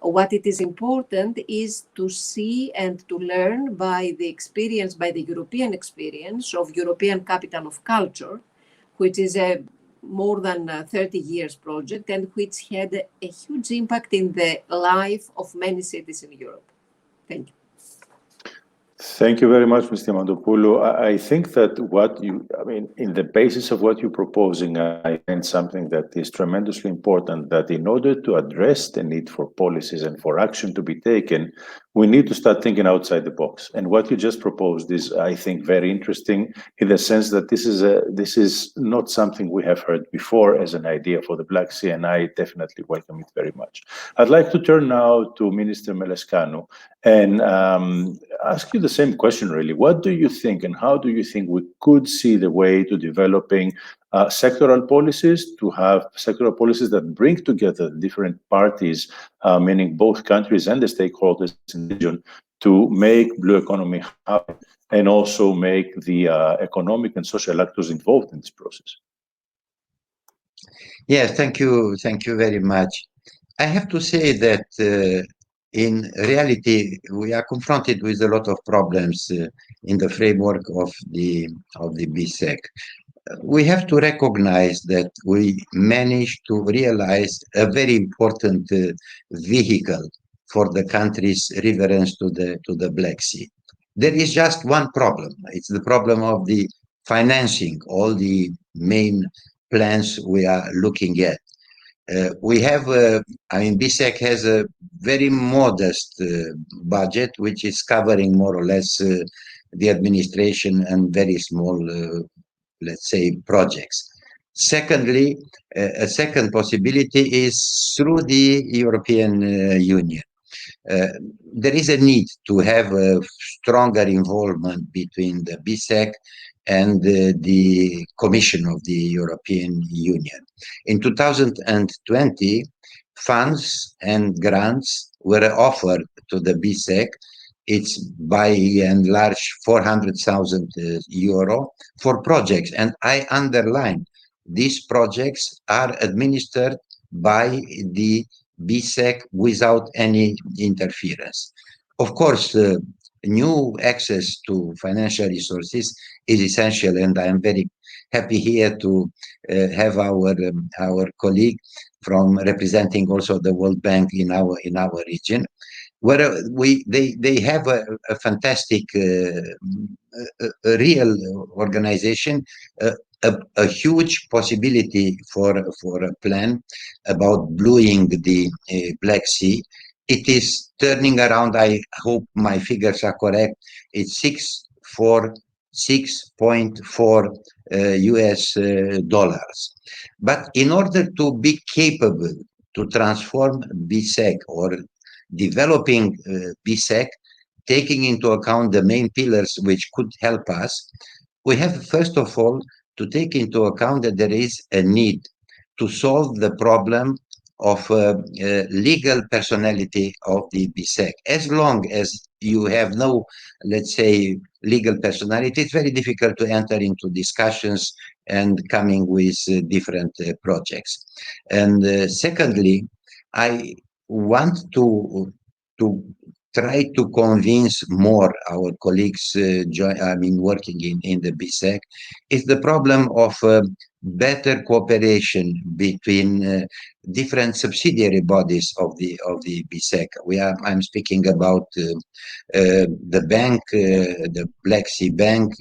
What it is important is to see and to learn by the experience, by the European experience of European Capital of Culture, which is a more than 30 years project and which had a huge impact in the life of many cities in Europe. Thank you. Thank you very much, Mr. Mandopoulou. I think that in the basis of what you're proposing, I find something that is tremendously important, that in order to address the need for policies and for action to be taken, we need to start thinking outside the box. And what you just proposed is, I think, very interesting in the sense that this is not something we have heard before as an idea for the Black Sea, and I definitely welcome it very much. I'd like to turn now to Minister Melescanu and ask you the same question, really. What do you think, and how do you think we could see the way to developing sectoral policies, to have sectoral policies that bring together different parties, meaning both countries and the stakeholders in the region, to make blue economy happen and also make the economic and social actors involved in this process? Yes, thank you very much. I have to say that in reality, we are confronted with a lot of problems in the framework of the BSEC. We have to recognize that we managed to realize a very important vehicle for the country's reference to the Black Sea. There is just one problem. It's the problem of the financing all the main plans we are looking at. BSEC has a very modest budget, which is covering more or less the administration and very small, let's say, projects. Secondly, a second possibility is through the European Union. There is a need to have a stronger involvement between the BSEC and the Commission of the European Union. In 2020, funds and grants were offered to the BSEC. It's by and large 400,000 euro for projects. And I underline, these projects are administered by the BSEC without any interference. Of course, new access to financial resources is essential, and I am very happy here to have our colleague from representing also the World Bank in our region, where they have a fantastic a real organization, a huge possibility for a plan about blueing the Black Sea. It is turning around, I hope my figures are correct, it's 6.4 US dollars. But in order to be capable to transform BSEC or developing BSEC, taking into account the main pillars which could help us, we have first of all to take into account that there is a need to solve the problem of legal personality of the BSEC. As long as you have no, let's say, legal personality, it's very difficult to enter into discussions and coming with different projects. And secondly, I want to try to convince more our colleagues working in the BSEC is the problem of better cooperation between different subsidiary bodies of the BSEC. I'm speaking about the bank, the Black Sea Bank,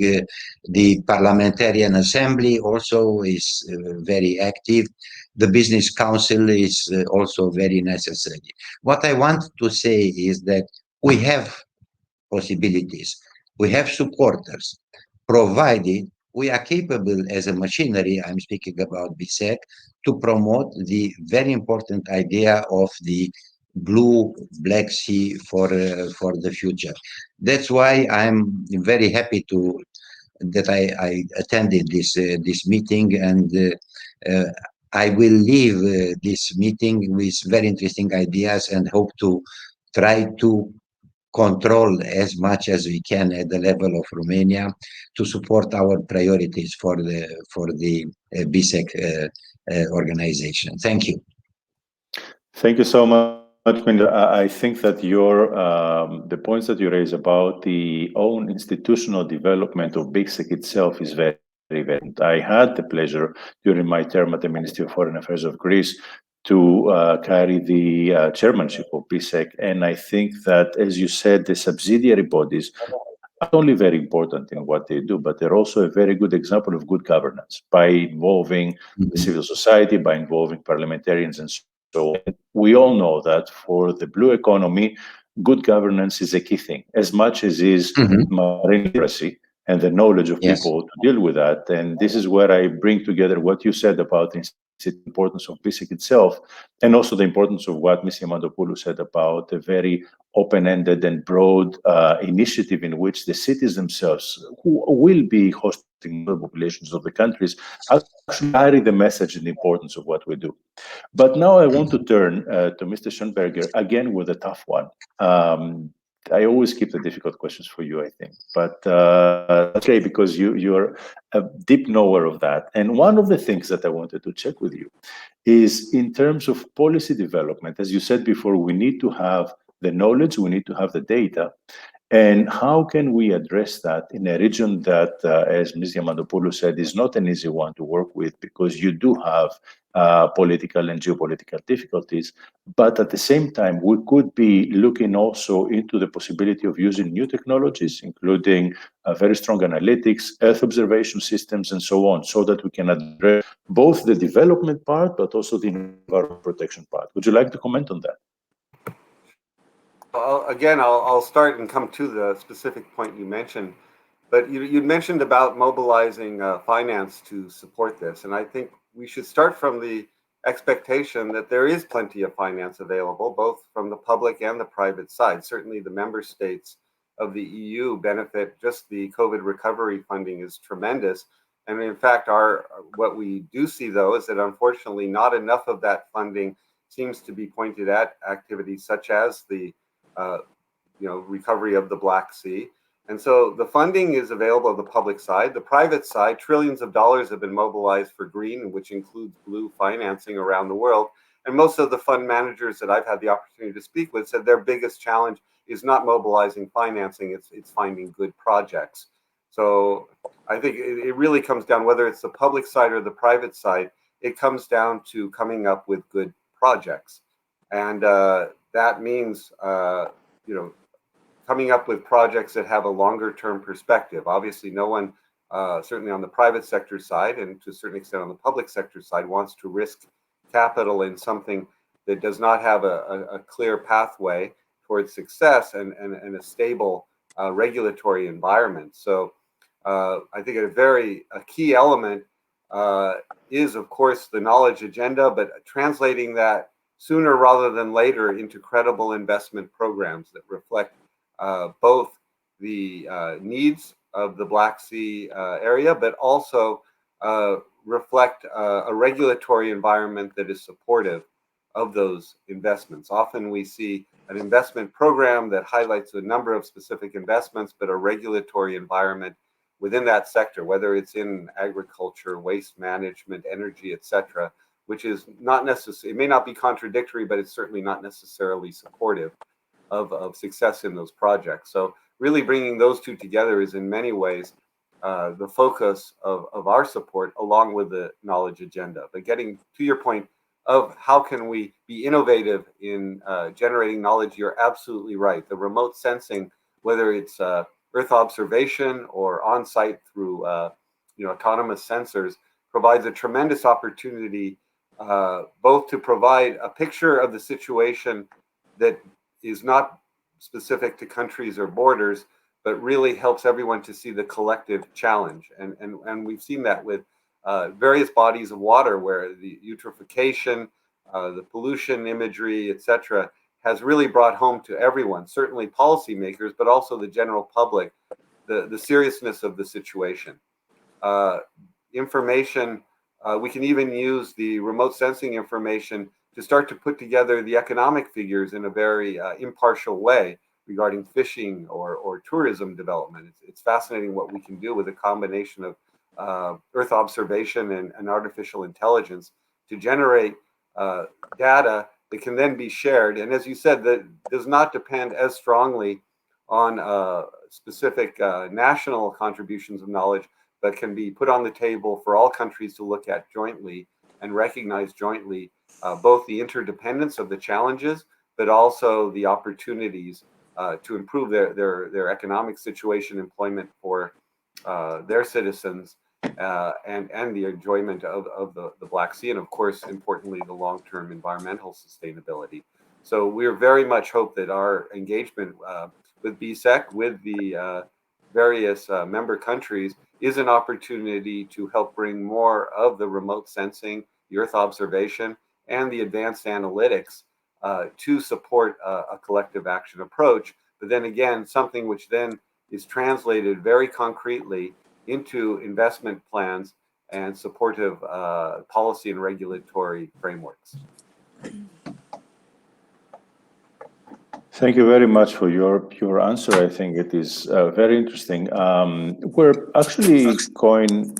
the Parliamentarian Assembly also is very active. The Business Council is also very necessary. What I want to say is that we have possibilities, we have supporters, provided we are capable as a machinery, I'm speaking about BSEC, to promote the very important idea of the blue Black Sea for the future. That's why I'm very happy that I attended this meeting, and I will leave this meeting with very interesting ideas and hope to try to control as much as we can at the level of Romania to support our priorities for the BSEC organization. Thank you. Thank you so much. I think that the points that you raise about the own institutional development of BSEC itself is very, very important. I had the pleasure during my term at the Ministry of Foreign Affairs of Greece to carry the chairmanship of BSEC, and I think that, as you said, the subsidiary bodies are not only very important in what they do, but they're also a very good example of good governance by involving the civil society, by involving parliamentarians, and so on. We all know that for the blue economy, good governance is a key thing, as much as is marine literacy and the knowledge of people to deal with that. And this is where I bring together what you said about the importance of BSEC itself, and also the importance of what Ms. Diamantopoulou said about a very open-ended and broad initiative in which the cities themselves, who will be hosting the populations of the countries, actually carry the message and the importance of what we do. But now I want to turn to Mr. Schoenberger, again with a tough one. I always keep the difficult questions for you, I think. But okay, because you're a deep knower of that. And one of the things that I wanted to check with you is in terms of policy development. As you said before, we need to have the knowledge, we need to have the data. And how can we address that in a region that, as Ms. Diamantopoulou said, is not an easy one to work with, because you do have political and geopolitical difficulties. But at the same time, we could be looking also into the possibility of using new technologies, including very strong analytics, Earth observation systems, and so on, so that we can address both the development part, but also the environmental protection part. Would you like to comment on that? I'll start and come to the specific point you mentioned, but you mentioned about mobilizing finance to support this, and I think we should start from the expectation that there is plenty of finance available, both from the public and the private side. Certainly the member states of the EU benefit. Just the COVID recovery funding is tremendous, and in fact, what we do see, though, is that unfortunately not enough of that funding seems to be pointed at activities such as the recovery of the Black Sea. And so the funding is available on the public side. The private side, trillions of dollars have been mobilized for green, which includes blue financing around the world. And most of the fund managers that I've had the opportunity to speak with said their biggest challenge is not mobilizing financing, it's finding good projects. So I think it really comes down, whether it's the public side or the private side, it comes down to coming up with good projects. And that means, coming up with projects that have a longer term perspective. Obviously, no one, certainly on the private sector side and to a certain extent on the public sector side, wants to risk capital in something that does not have a clear pathway towards success and a stable regulatory environment. So I think a key element is, of course, the knowledge agenda, but translating that sooner rather than later into credible investment programs that reflect both the needs of the Black Sea area, but also reflect a regulatory environment that is supportive of those investments. Often we see an investment program that highlights a number of specific investments, but a regulatory environment within that sector, whether it's in agriculture, waste management, energy, etc., which is not necessarily, it may not be contradictory, but it's certainly not necessarily supportive of success in those projects. So really bringing those two together is in many ways the focus of our support, along with the knowledge agenda. But getting to your point of how can we be innovative in generating knowledge, you're absolutely right. The remote sensing, whether it's Earth observation or on-site through autonomous sensors, provides a tremendous opportunity both to provide a picture of the situation that is not specific to countries or borders, but really helps everyone to see the collective challenge. And we've seen that with various bodies of water where the eutrophication, the pollution imagery, etc., has really brought home to everyone, certainly policymakers, but also the general public, the seriousness of the situation. Information, we can even use the remote sensing information to start to put together the economic figures in a very impartial way, regarding fishing or tourism development. It's fascinating what we can do with a combination of Earth observation and artificial intelligence to generate data that can then be shared. And as you said, that does not depend as strongly on specific national contributions of knowledge, but can be put on the table for all countries to look at jointly and recognize jointly both the interdependence of the challenges, but also the opportunities to improve their economic situation, employment for their citizens, and the enjoyment of the Black Sea, and of course, importantly, the long-term environmental sustainability. So we very much hope that our engagement with BSEC, with the various member countries, is an opportunity to help bring more of the remote sensing, the Earth observation, and the advanced analytics to support a collective action approach. But then again, something which then is translated very concretely into investment plans and supportive policy and regulatory frameworks. Thank you very much for your answer. I think it is very interesting. We're actually going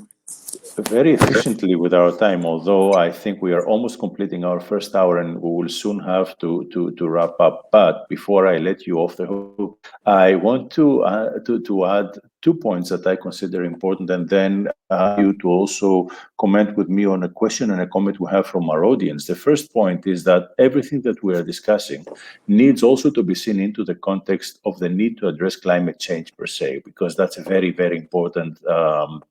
very efficiently with our time, although I think we are almost completing our first hour and we will soon have to wrap up. But before I let you off the hook, I want to add 2 points that I consider important, and then you to also comment with me on a question and a comment we have from our audience. The first point is that everything that we are discussing needs also to be seen into the context of the need to address climate change per se, because that's a very, very important,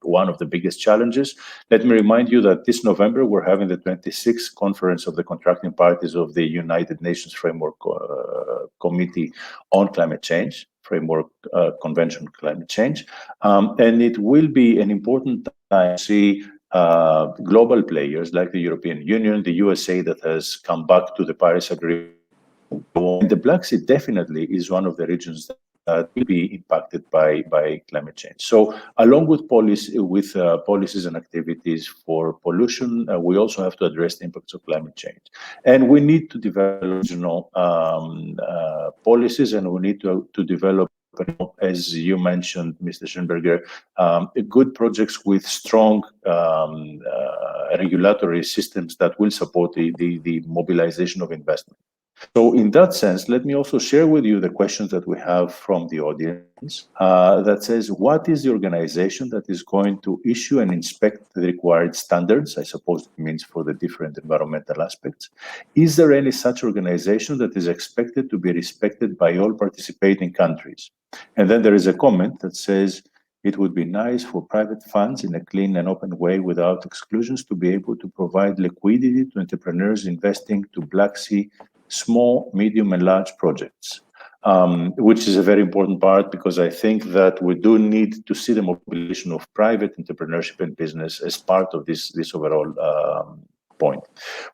one of the biggest challenges. Let me remind you that this November, we're having the 26th conference of the contracting parties of the United Nations Framework Committee on Climate Change, Framework Convention on Climate Change. And it will be an important time to see global players like the European Union, the USA that has come back to the Paris Agreement. And the Black Sea definitely is one of the regions that will be impacted by climate change. So along with policies and activities for pollution, we also have to address the impacts of climate change. And we need to develop regional policies, and we need to develop, as you mentioned, Mr. Schoenberger, good projects with strong regulatory systems that will support the mobilization of investment. So in that sense, let me also share with you the questions that we have from the audience that says, what is the organization that is going to issue and inspect the required standards? I suppose it means for the different environmental aspects. Is there any such organization that is expected to be respected by all participating countries? And then there is a comment that says, it would be nice for private funds in a clean and open way without exclusions to be able to provide liquidity to entrepreneurs investing to Black Sea small, medium, and large projects, which is a very important part, because I think that we do need to see the mobilization of private entrepreneurship and business as part of this overall point.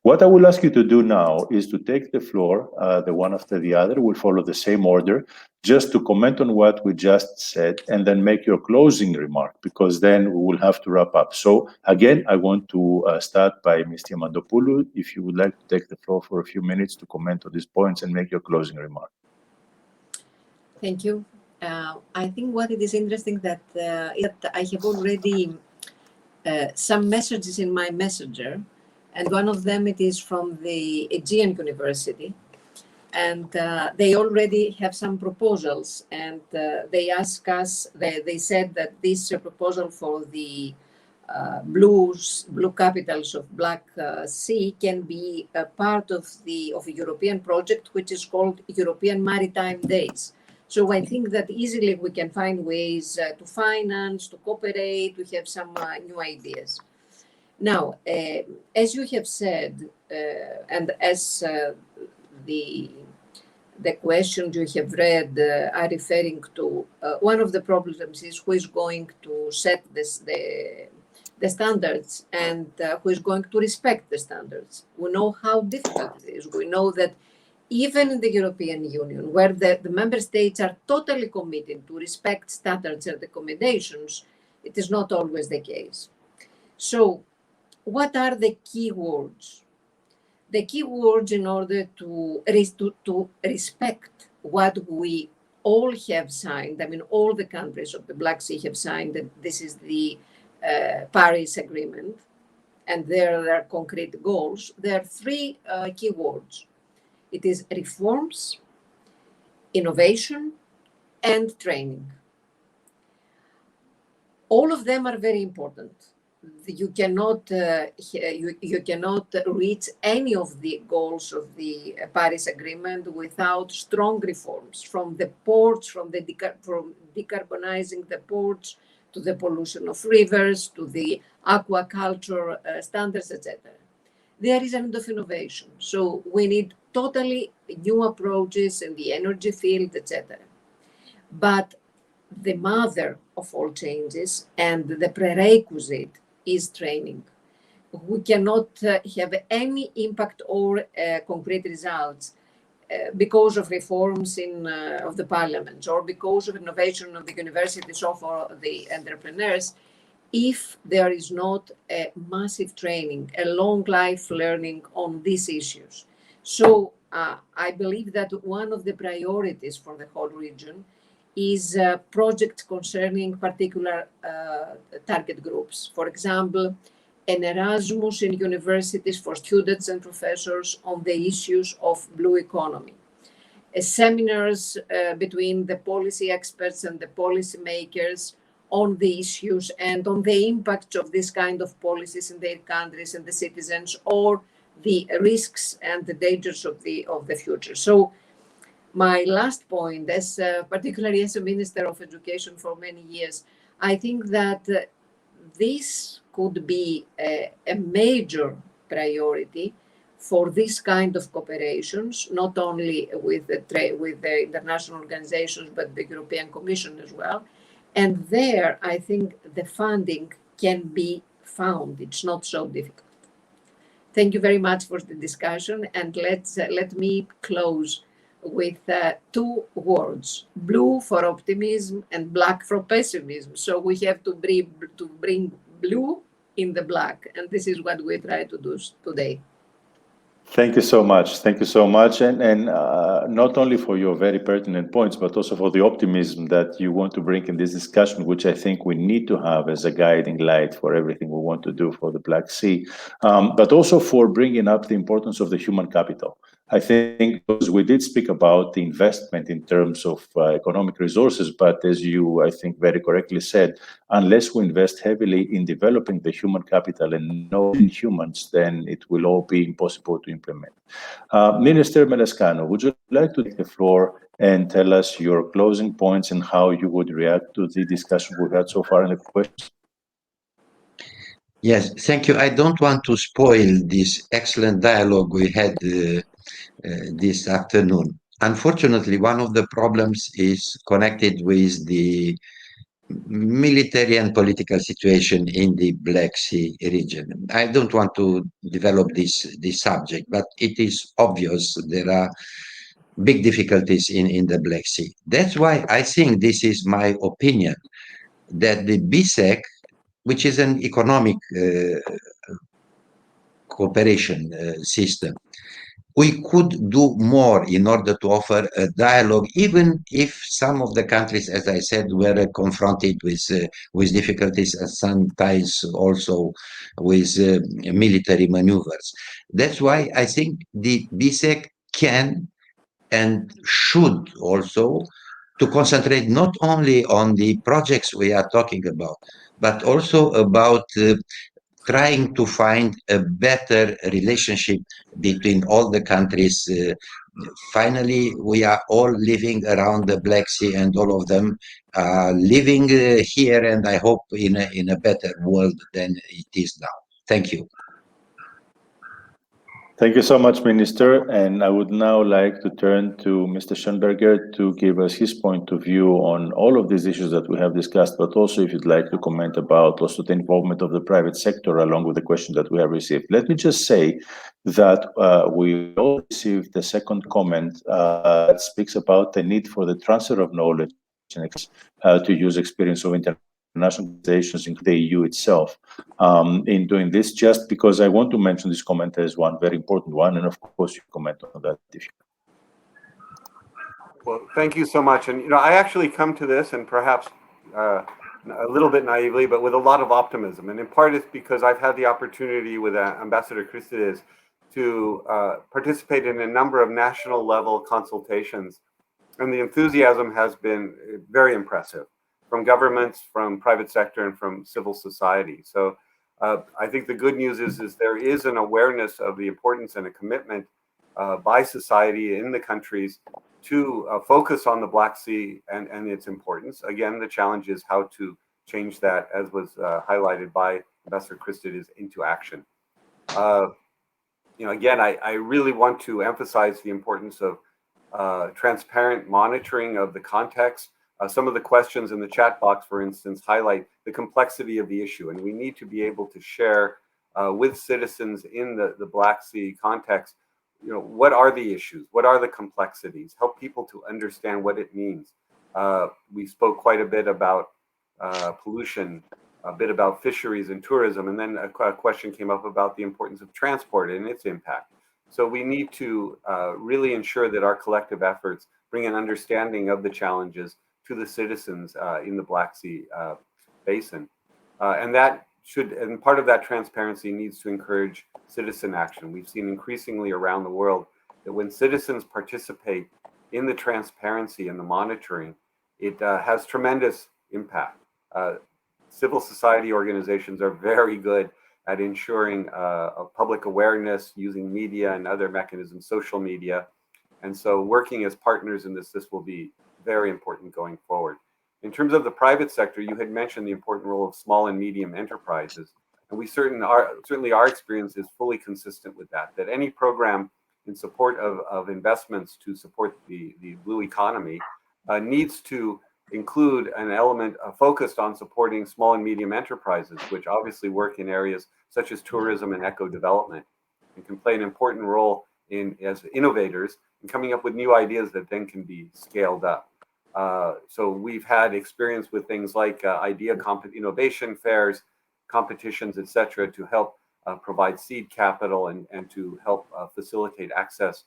What I will ask you to do now is to take the floor, the one after the other. We'll follow the same order, just to comment on what we just said, and then make your closing remark, because then we will have to wrap up. So again, I want to start by Ms. Diamantopoulou. If you would like to take the floor for a few minutes to comment on these points and make your closing remark. Thank you. I think what it is interesting that I have already some messages in my messenger, and one of them it is from the Aegean University, and they already have some proposals, and they ask us. They said that this proposal for the blue capitals of Black Sea can be a part of a European project which is called European Maritime Days. So I think that easily we can find ways to finance, to cooperate, to have some new ideas. Now, as you have said, and as the questions you have read are referring to, one of the problems is who is going to set the standards and who is going to respect the standards. We know how difficult it is. We know that even in the European Union, where the member states are totally committed to respect standards and recommendations, it is not always the case. So, what are the key words? The key words in order to respect what we all have signed, I mean, all the countries of the Black Sea have signed that this is the Paris Agreement, and there are concrete goals. There are three key words. It is reforms, innovation, and training. All of them are very important. You cannot reach any of the goals of the Paris Agreement without strong reforms, from the ports, from decarbonizing the ports, to the pollution of rivers, to the aquaculture standards, etc. There is a need of innovation. So we need totally new approaches in the energy field, etc. But the mother of all changes and the prerequisite is training. We cannot have any impact or concrete results because of reforms of the parliaments or because of innovation of the universities or for the entrepreneurs if there is not a massive training, a long life learning on these issues. So I believe that one of the priorities for the whole region is projects concerning particular target groups. For example, an Erasmus in universities for students and professors on the issues of blue economy. Seminars between the policy experts and the policy makers on the issues and on the impact of this kind of policies in their countries and the citizens, or the risks and the dangers of the future. So my last point, particularly as a Minister of Education for many years, I think that this could be a major priority for this kind of cooperations, not only with the international organizations, but the European Commission as well. And there, I think the funding can be found. It's not so difficult. Thank you very much for the discussion. And let me close with two words: blue for optimism and black for pessimism. So we have to bring blue in the black, and this is what we try to do today. Thank you so much. Thank you so much. And not only for your very pertinent points, but also for the optimism that you want to bring in this discussion, which I think we need to have as a guiding light for everything we want to do for the Black Sea, but also for bringing up the importance of the human capital. I think because we did speak about the investment in terms of economic resources, but as you, I think, very correctly said, unless we invest heavily in developing the human capital and knowing humans, then it will all be impossible to implement. Minister Melescano, would you like to take the floor and tell us your closing points and how you would react to the discussion we've had so far in the questions? Yes, thank you. I don't want to spoil this excellent dialogue we had this afternoon. Unfortunately, one of the problems is connected with the military and political situation in the Black Sea region. I don't want to develop this subject, but it is obvious there are big difficulties in the Black Sea. That's why I think, this is my opinion, that the BSEC, which is an economic cooperation system, we could do more in order to offer a dialogue, even if some of the countries, as I said, were confronted with difficulties and sometimes also with military maneuvers. That's why I think the BSEC can and should also to concentrate not only on the projects we are talking about, but also about trying to find a better relationship between all the countries. Finally, we are all living around the Black Sea, and all of them are living here, and I hope in a better world than it is now. Thank you. Thank you so much, Minister. And I would now like to turn to Mr. Schoenberger to give us his point of view on all of these issues that we have discussed, but also if you'd like to comment about also the involvement of the private sector along with the question that we have received. Let me just say that we all received the second comment that speaks about the need for the transfer of knowledge to use experience of international organizations, including the EU itself, in doing this, just because I want to mention this comment as one very important one, and of course you comment on that if you Well, thank you so much. And, I actually come to this, and perhaps a little bit naively, but with a lot of optimism. And in part, it's because I've had the opportunity with Ambassador Stedis to participate in a number of national level consultations. And the enthusiasm has been very impressive from governments, from private sector, and from civil society. So I think the good news is there is an awareness of the importance and a commitment by society in the countries to focus on the Black Sea and its importance. Again, the challenge is how to change that, as was highlighted by Ambassador Stedis, into action. Again, I really want to emphasize the importance of transparent monitoring of the context. Some of the questions in the chat box, for instance, highlight the complexity of the issue, and we need to be able to share with citizens in the Black Sea context, what are the issues, what are the complexities, help people to understand what it means. We spoke quite a bit about pollution, a bit about fisheries and tourism, and then a question came up about the importance of transport and its impact. So we need to really ensure that our collective efforts bring an understanding of the challenges to the citizens in the Black Sea basin. And part of that transparency needs to encourage citizen action. We've seen increasingly around the world that when citizens participate in the transparency and the monitoring, it has tremendous impact. Civil society organizations are very good at ensuring public awareness using media and other mechanisms, social media. And so working as partners in this will be very important going forward. In terms of the private sector, you had mentioned the important role of small and medium enterprises. And certainly our experience is fully consistent with that any program in support of investments to support the blue economy needs to include an element focused on supporting small and medium enterprises, which obviously work in areas such as tourism and eco-development, and can play an important role as innovators in coming up with new ideas that then can be scaled up. So we've had experience with things like innovation fairs, competitions, etc., to help provide seed capital and to help facilitate access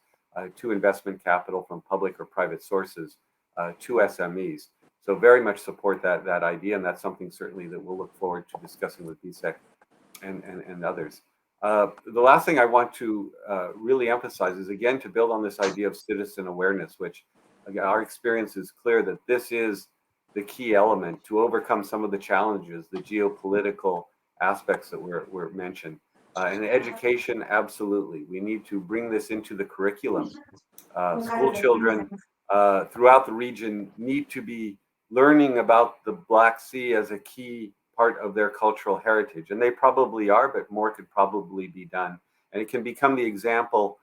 to investment capital from public or private sources to SMEs. So very much support that idea, and that's something certainly that we'll look forward to discussing with BSEC and others. The last thing I want to really emphasize is, again, to build on this idea of citizen awareness, which again, our experience is clear that this is the key element to overcome some of the challenges, the geopolitical aspects that were mentioned. And education, absolutely. We need to bring this into the curriculum. School children throughout the region need to be learning about the Black Sea as a key part of their cultural heritage. And they probably are, but more could probably be done. And it can become the example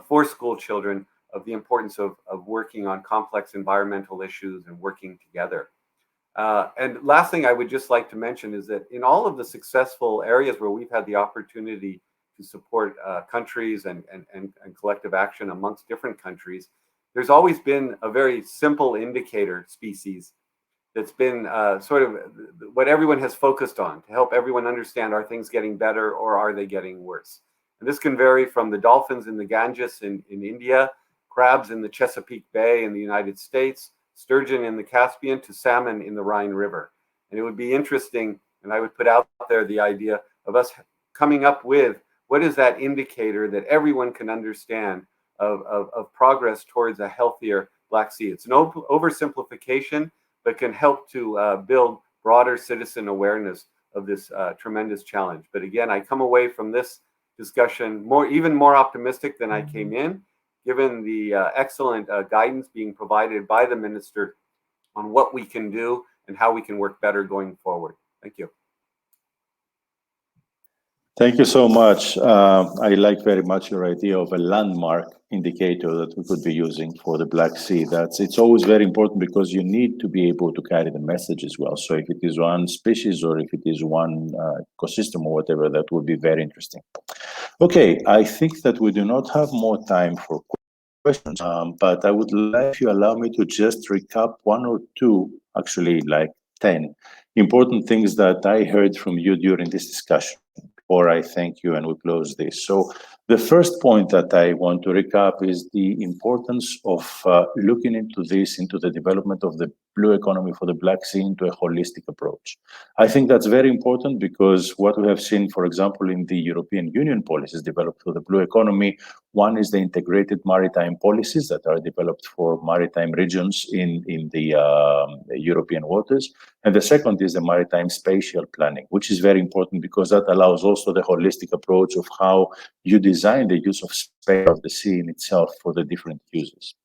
for school children of the importance of working on complex environmental issues and working together. And last thing I would just like to mention is that in all of the successful areas where we've had the opportunity to support countries and collective action amongst different countries, there's always been a very simple indicator species that's been sort of what everyone has focused on to help everyone understand, are things getting better or are they getting worse? And this can vary from the dolphins in the Ganges in India, crabs in the Chesapeake Bay in the United States, sturgeon in the Caspian, to salmon in the Rhine River. And it would be interesting, and I would put out there the idea of us coming up with what is that indicator that everyone can understand of progress towards a healthier Black Sea. It's an oversimplification, but can help to build broader citizen awareness of this tremendous challenge. But again, I come away from this discussion even more optimistic than I came in, given the excellent guidance being provided by the minister on what we can do and how we can work better going forward. Thank you. Thank you so much. I like very much your idea of a landmark indicator that we could be using for the Black Sea. It's always very important because you need to be able to carry the message as well. So if it is one species or if it is one ecosystem or whatever, that would be very interesting. Okay, I think that we do not have more time for questions, but I would like, if you allow me, to just recap one or two, actually like 10 important things that I heard from you during this discussion. Or I thank you and we close this. So The first point that I want to recap is the importance of looking into this, into the development of the blue economy for the Black Sea into a holistic approach. I think that's very important because what we have seen, for example, in the European Union policies developed for the blue economy, one is the integrated maritime policies that are developed for maritime regions in the European waters. And the second is the maritime spatial planning, which is very important because that allows also the holistic approach of how you design the use of space of the sea in itself for the different uses.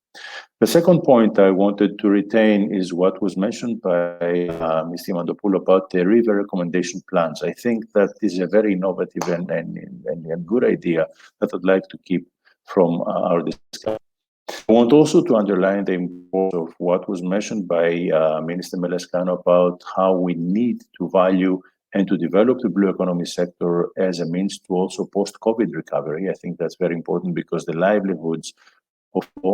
The second point I wanted to retain is what was mentioned by Mr. Diamantopoulou about the river recommendation plans. I think that is a very innovative and good idea that I'd like to keep from our discussion. I want also to underline the importance of what was mentioned by Minister Melescano about how we need to value and to develop the blue economy sector as a means to also post-COVID recovery. I think that's very important because the livelihoods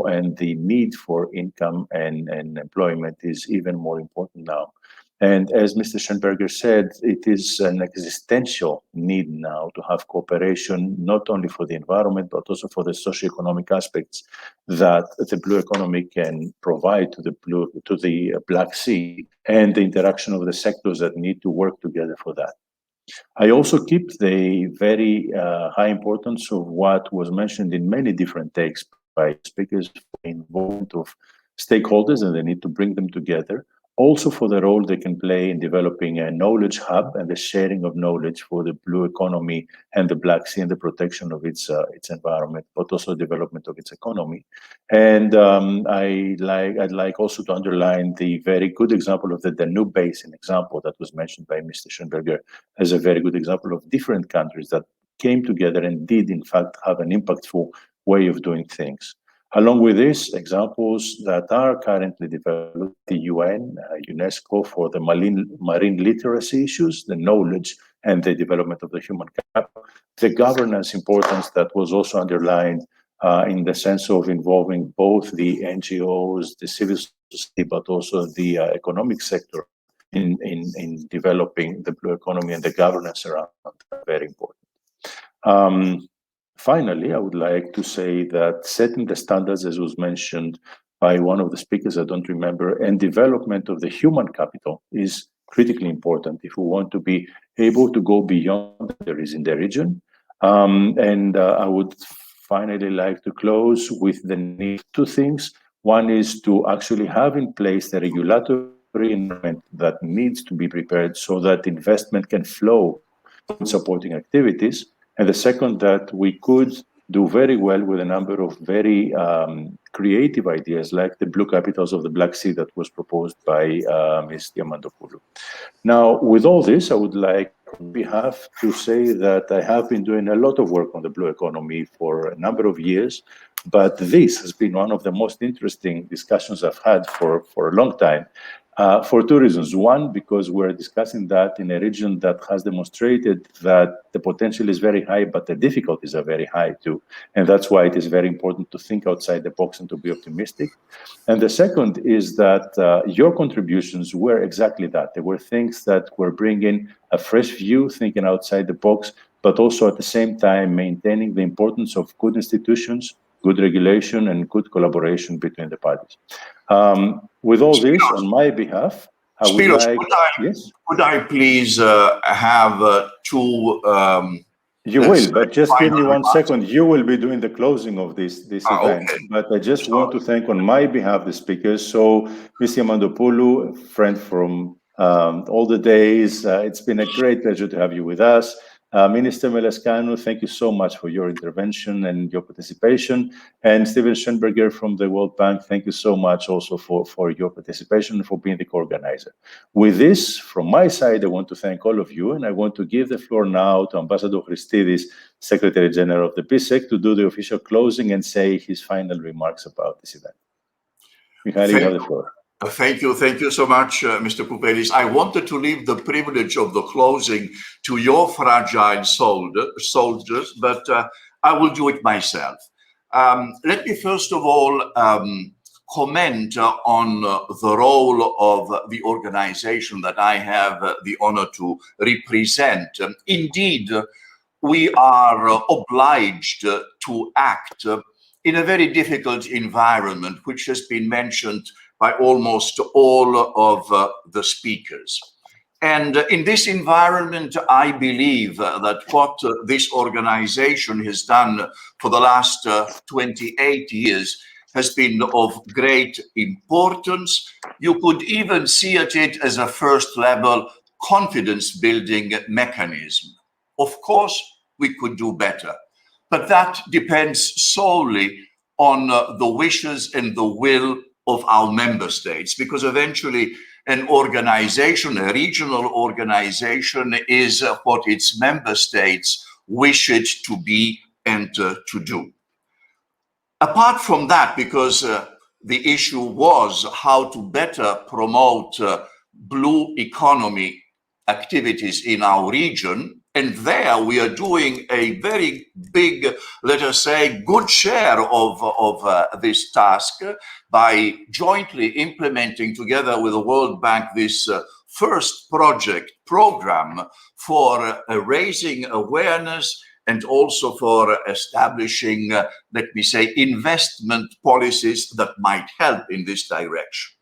and the need for income and employment is even more important now. And as Mr. Schoenberger said, it is an existential need now to have cooperation, not only for the environment, but also for the socioeconomic aspects that the blue economy can provide to the Black Sea and the interaction of the sectors that need to work together for that. I also keep the very high importance of what was mentioned in many different takes by speakers, involvement of stakeholders, and they need to bring them together. Also for the role they can play in developing a knowledge hub and the sharing of knowledge for the blue economy and the Black Sea and the protection of its environment, but also development of its economy. And I'd like also to underline the very good example of the Danube Basin example that was mentioned by Mr. Schoenberger as a very good example of different countries that came together and did in fact have an impactful way of doing things. Along with this, examples that are currently developed, the UN, UNESCO for the marine literacy issues, the knowledge and the development of the human capital, the governance importance that was also underlined in the sense of involving both the NGOs, the civil society, but also the economic sector in developing the blue economy and the governance around that, very important. Finally, I would like to say that setting the standards, as was mentioned by one of the speakers, I don't remember, and development of the human capital is critically important if we want to be able to go beyond what there is in the region. I would finally like to close with the need two things. One is to actually have in place the regulatory environment that needs to be prepared so that investment can flow in supporting activities. And the second, that we could do very well with a number of very creative ideas like the blue capitals of the Black Sea that was proposed by Ms. Diamantopoulou. Now, with all this, I would like on behalf to say that I have been doing a lot of work on the blue economy for a number of years, but this has been one of the most interesting discussions I've had for a long time. For two reasons. One, because we're discussing that in a region that has demonstrated that the potential is very high, but the difficulties are very high too. And that's why it is very important to think outside the box and to be optimistic. And the second is that your contributions were exactly that. They were things that were bringing a fresh view, thinking outside the box, but also at the same time maintaining the importance of good institutions, good regulation, and good collaboration between the parties. With all this, on my behalf, I would Spyros, like... Yes? Could I please have two... You will, but just give me 1 second. You will be doing the closing of this event. Okay. But I just want to thank on my behalf the speakers. So, Mr. Diamantopoulou, a friend from all the days, it's been a great pleasure to have you with us. Minister Melescano, thank you so much for your intervention and your participation. And Steven Schoenberger from the World Bank, thank you so much also for your participation and for being the co-organizer. With this, from my side, I want to thank all of you, and I want to give the floor now to Ambassador Christidis, Secretary General of the BSEC, to do the official closing and say his final remarks about this event. Mikhail, you have the floor. Thank you so much, Mr. Kouvelis. I wanted to leave the privilege of the closing to your fragile soldiers, but I will do it myself. Let me first of all comment on the role of the organization that I have the honor to represent. Indeed, we are obliged to act in a very difficult environment, which has been mentioned by almost all of the speakers. And in this environment, I believe that what this organization has done for the last 28 years has been of great importance. You could even see it as a first level confidence building mechanism. Of course, we could do better, but that depends solely on the wishes and the will of our member states, because eventually an organization, a regional organization, is what its member states wish it to be and to do. Apart from that, because the issue was how to better promote blue economy activities in our region, and there we are doing a very big, let us say, good share of this task by jointly implementing together with the World Bank this first program for raising awareness and also for establishing, let me say, investment policies that might help in this direction.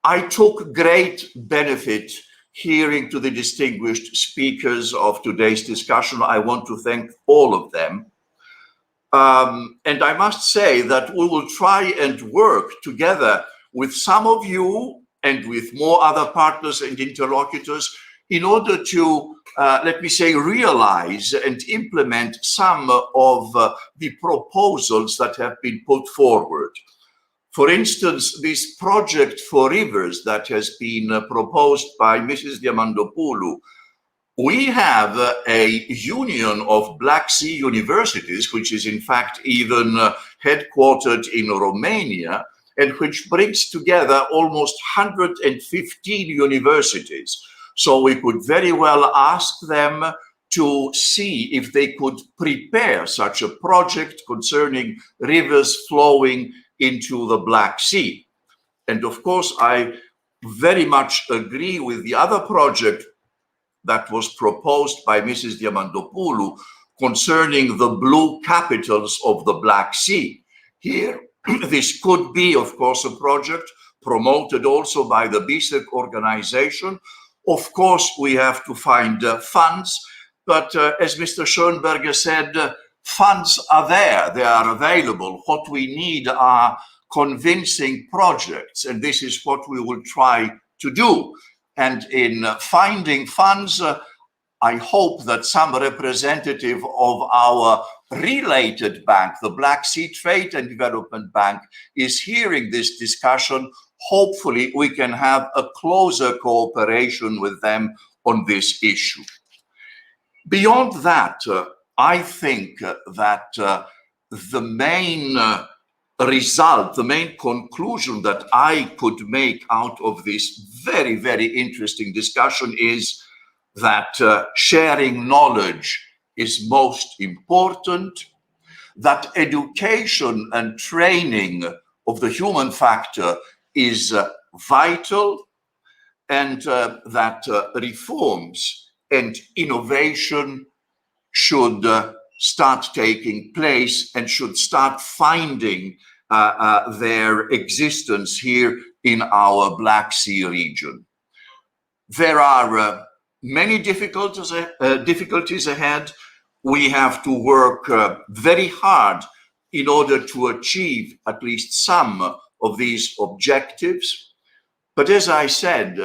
I took great benefit hearing to the distinguished speakers of today's discussion. I want to thank all of them. And I must say that we will try and work together with some of you and with more other partners and interlocutors in order to, let me say, realize and implement some of the proposals that have been put forward. For instance, this project for rivers that has been proposed by Mrs. Diamandopoulou. We have a union of Black Sea universities, which is in fact even headquartered in Romania, and which brings together almost 115 universities. So we could very well ask them to see if they could prepare such a project concerning rivers flowing into the Black Sea. And of course, I very much agree with the other project that was proposed by Mrs. Diamandopoulou concerning the blue capitals of the Black Sea. Here, this could be, of course, a project promoted also by the BSEC organization. Of course, we have to find funds, but as Mr. Schoenberger said, funds are there, they are available. What we need are convincing projects, and this is what we will try to do. And in finding funds, I hope that some representative of our related bank, the Black Sea Trade and Development Bank, is hearing this discussion. Hopefully, we can have a closer cooperation with them on this issue. Beyond that, I think that the main result, the main conclusion that I could make out of this very, very interesting discussion is that sharing knowledge is most important, that education and training of the human factor is vital, and that reforms and innovation should start taking place and should start finding their existence here in our Black Sea region. There are many difficulties ahead. We have to work very hard in order to achieve at least some of these objectives. But as I said,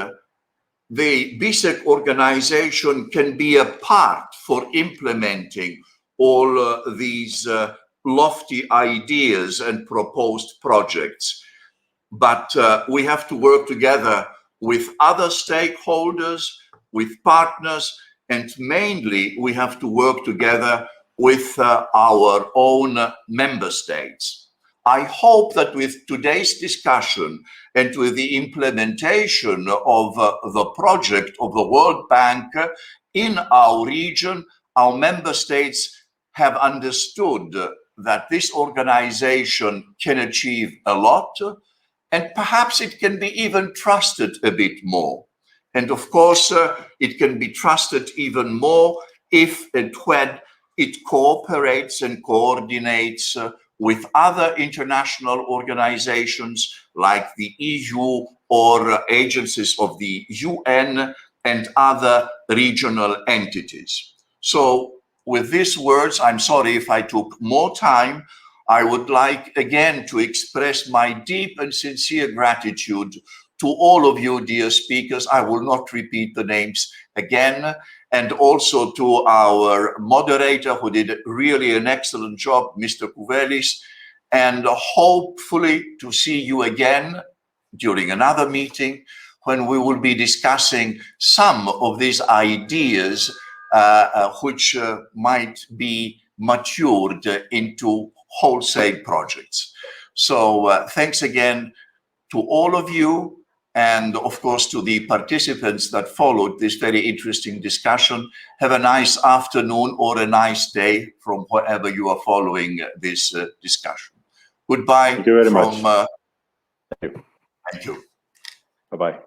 the BSEC organization can be a part for implementing all these lofty ideas and proposed projects. But we have to work together with other stakeholders, with partners, and mainly we have to work together with our own member states. I hope that with today's discussion and with the implementation of the project of the World Bank in our region, our member states have understood that this organization can achieve a lot, and perhaps it can be even trusted a bit more. And of course, it can be trusted even more if and when it cooperates and coordinates with other international organizations like the EU or agencies of the UN and other regional entities. So with these words, I'm sorry if I took more time. I would like again to express my deep and sincere gratitude to all of you, dear speakers. I will not repeat the names again. And also to our moderator, who did really an excellent job, Mr. Kouvelis, and hopefully to see you again during another meeting when we will be discussing some of these ideas which might be matured into wholesale projects. So thanks again to all of you, and of course to the participants that followed this very interesting discussion. Have a nice afternoon or a nice day from wherever you are following this discussion. Goodbye. Thank you very much. Thank you. Bye-bye.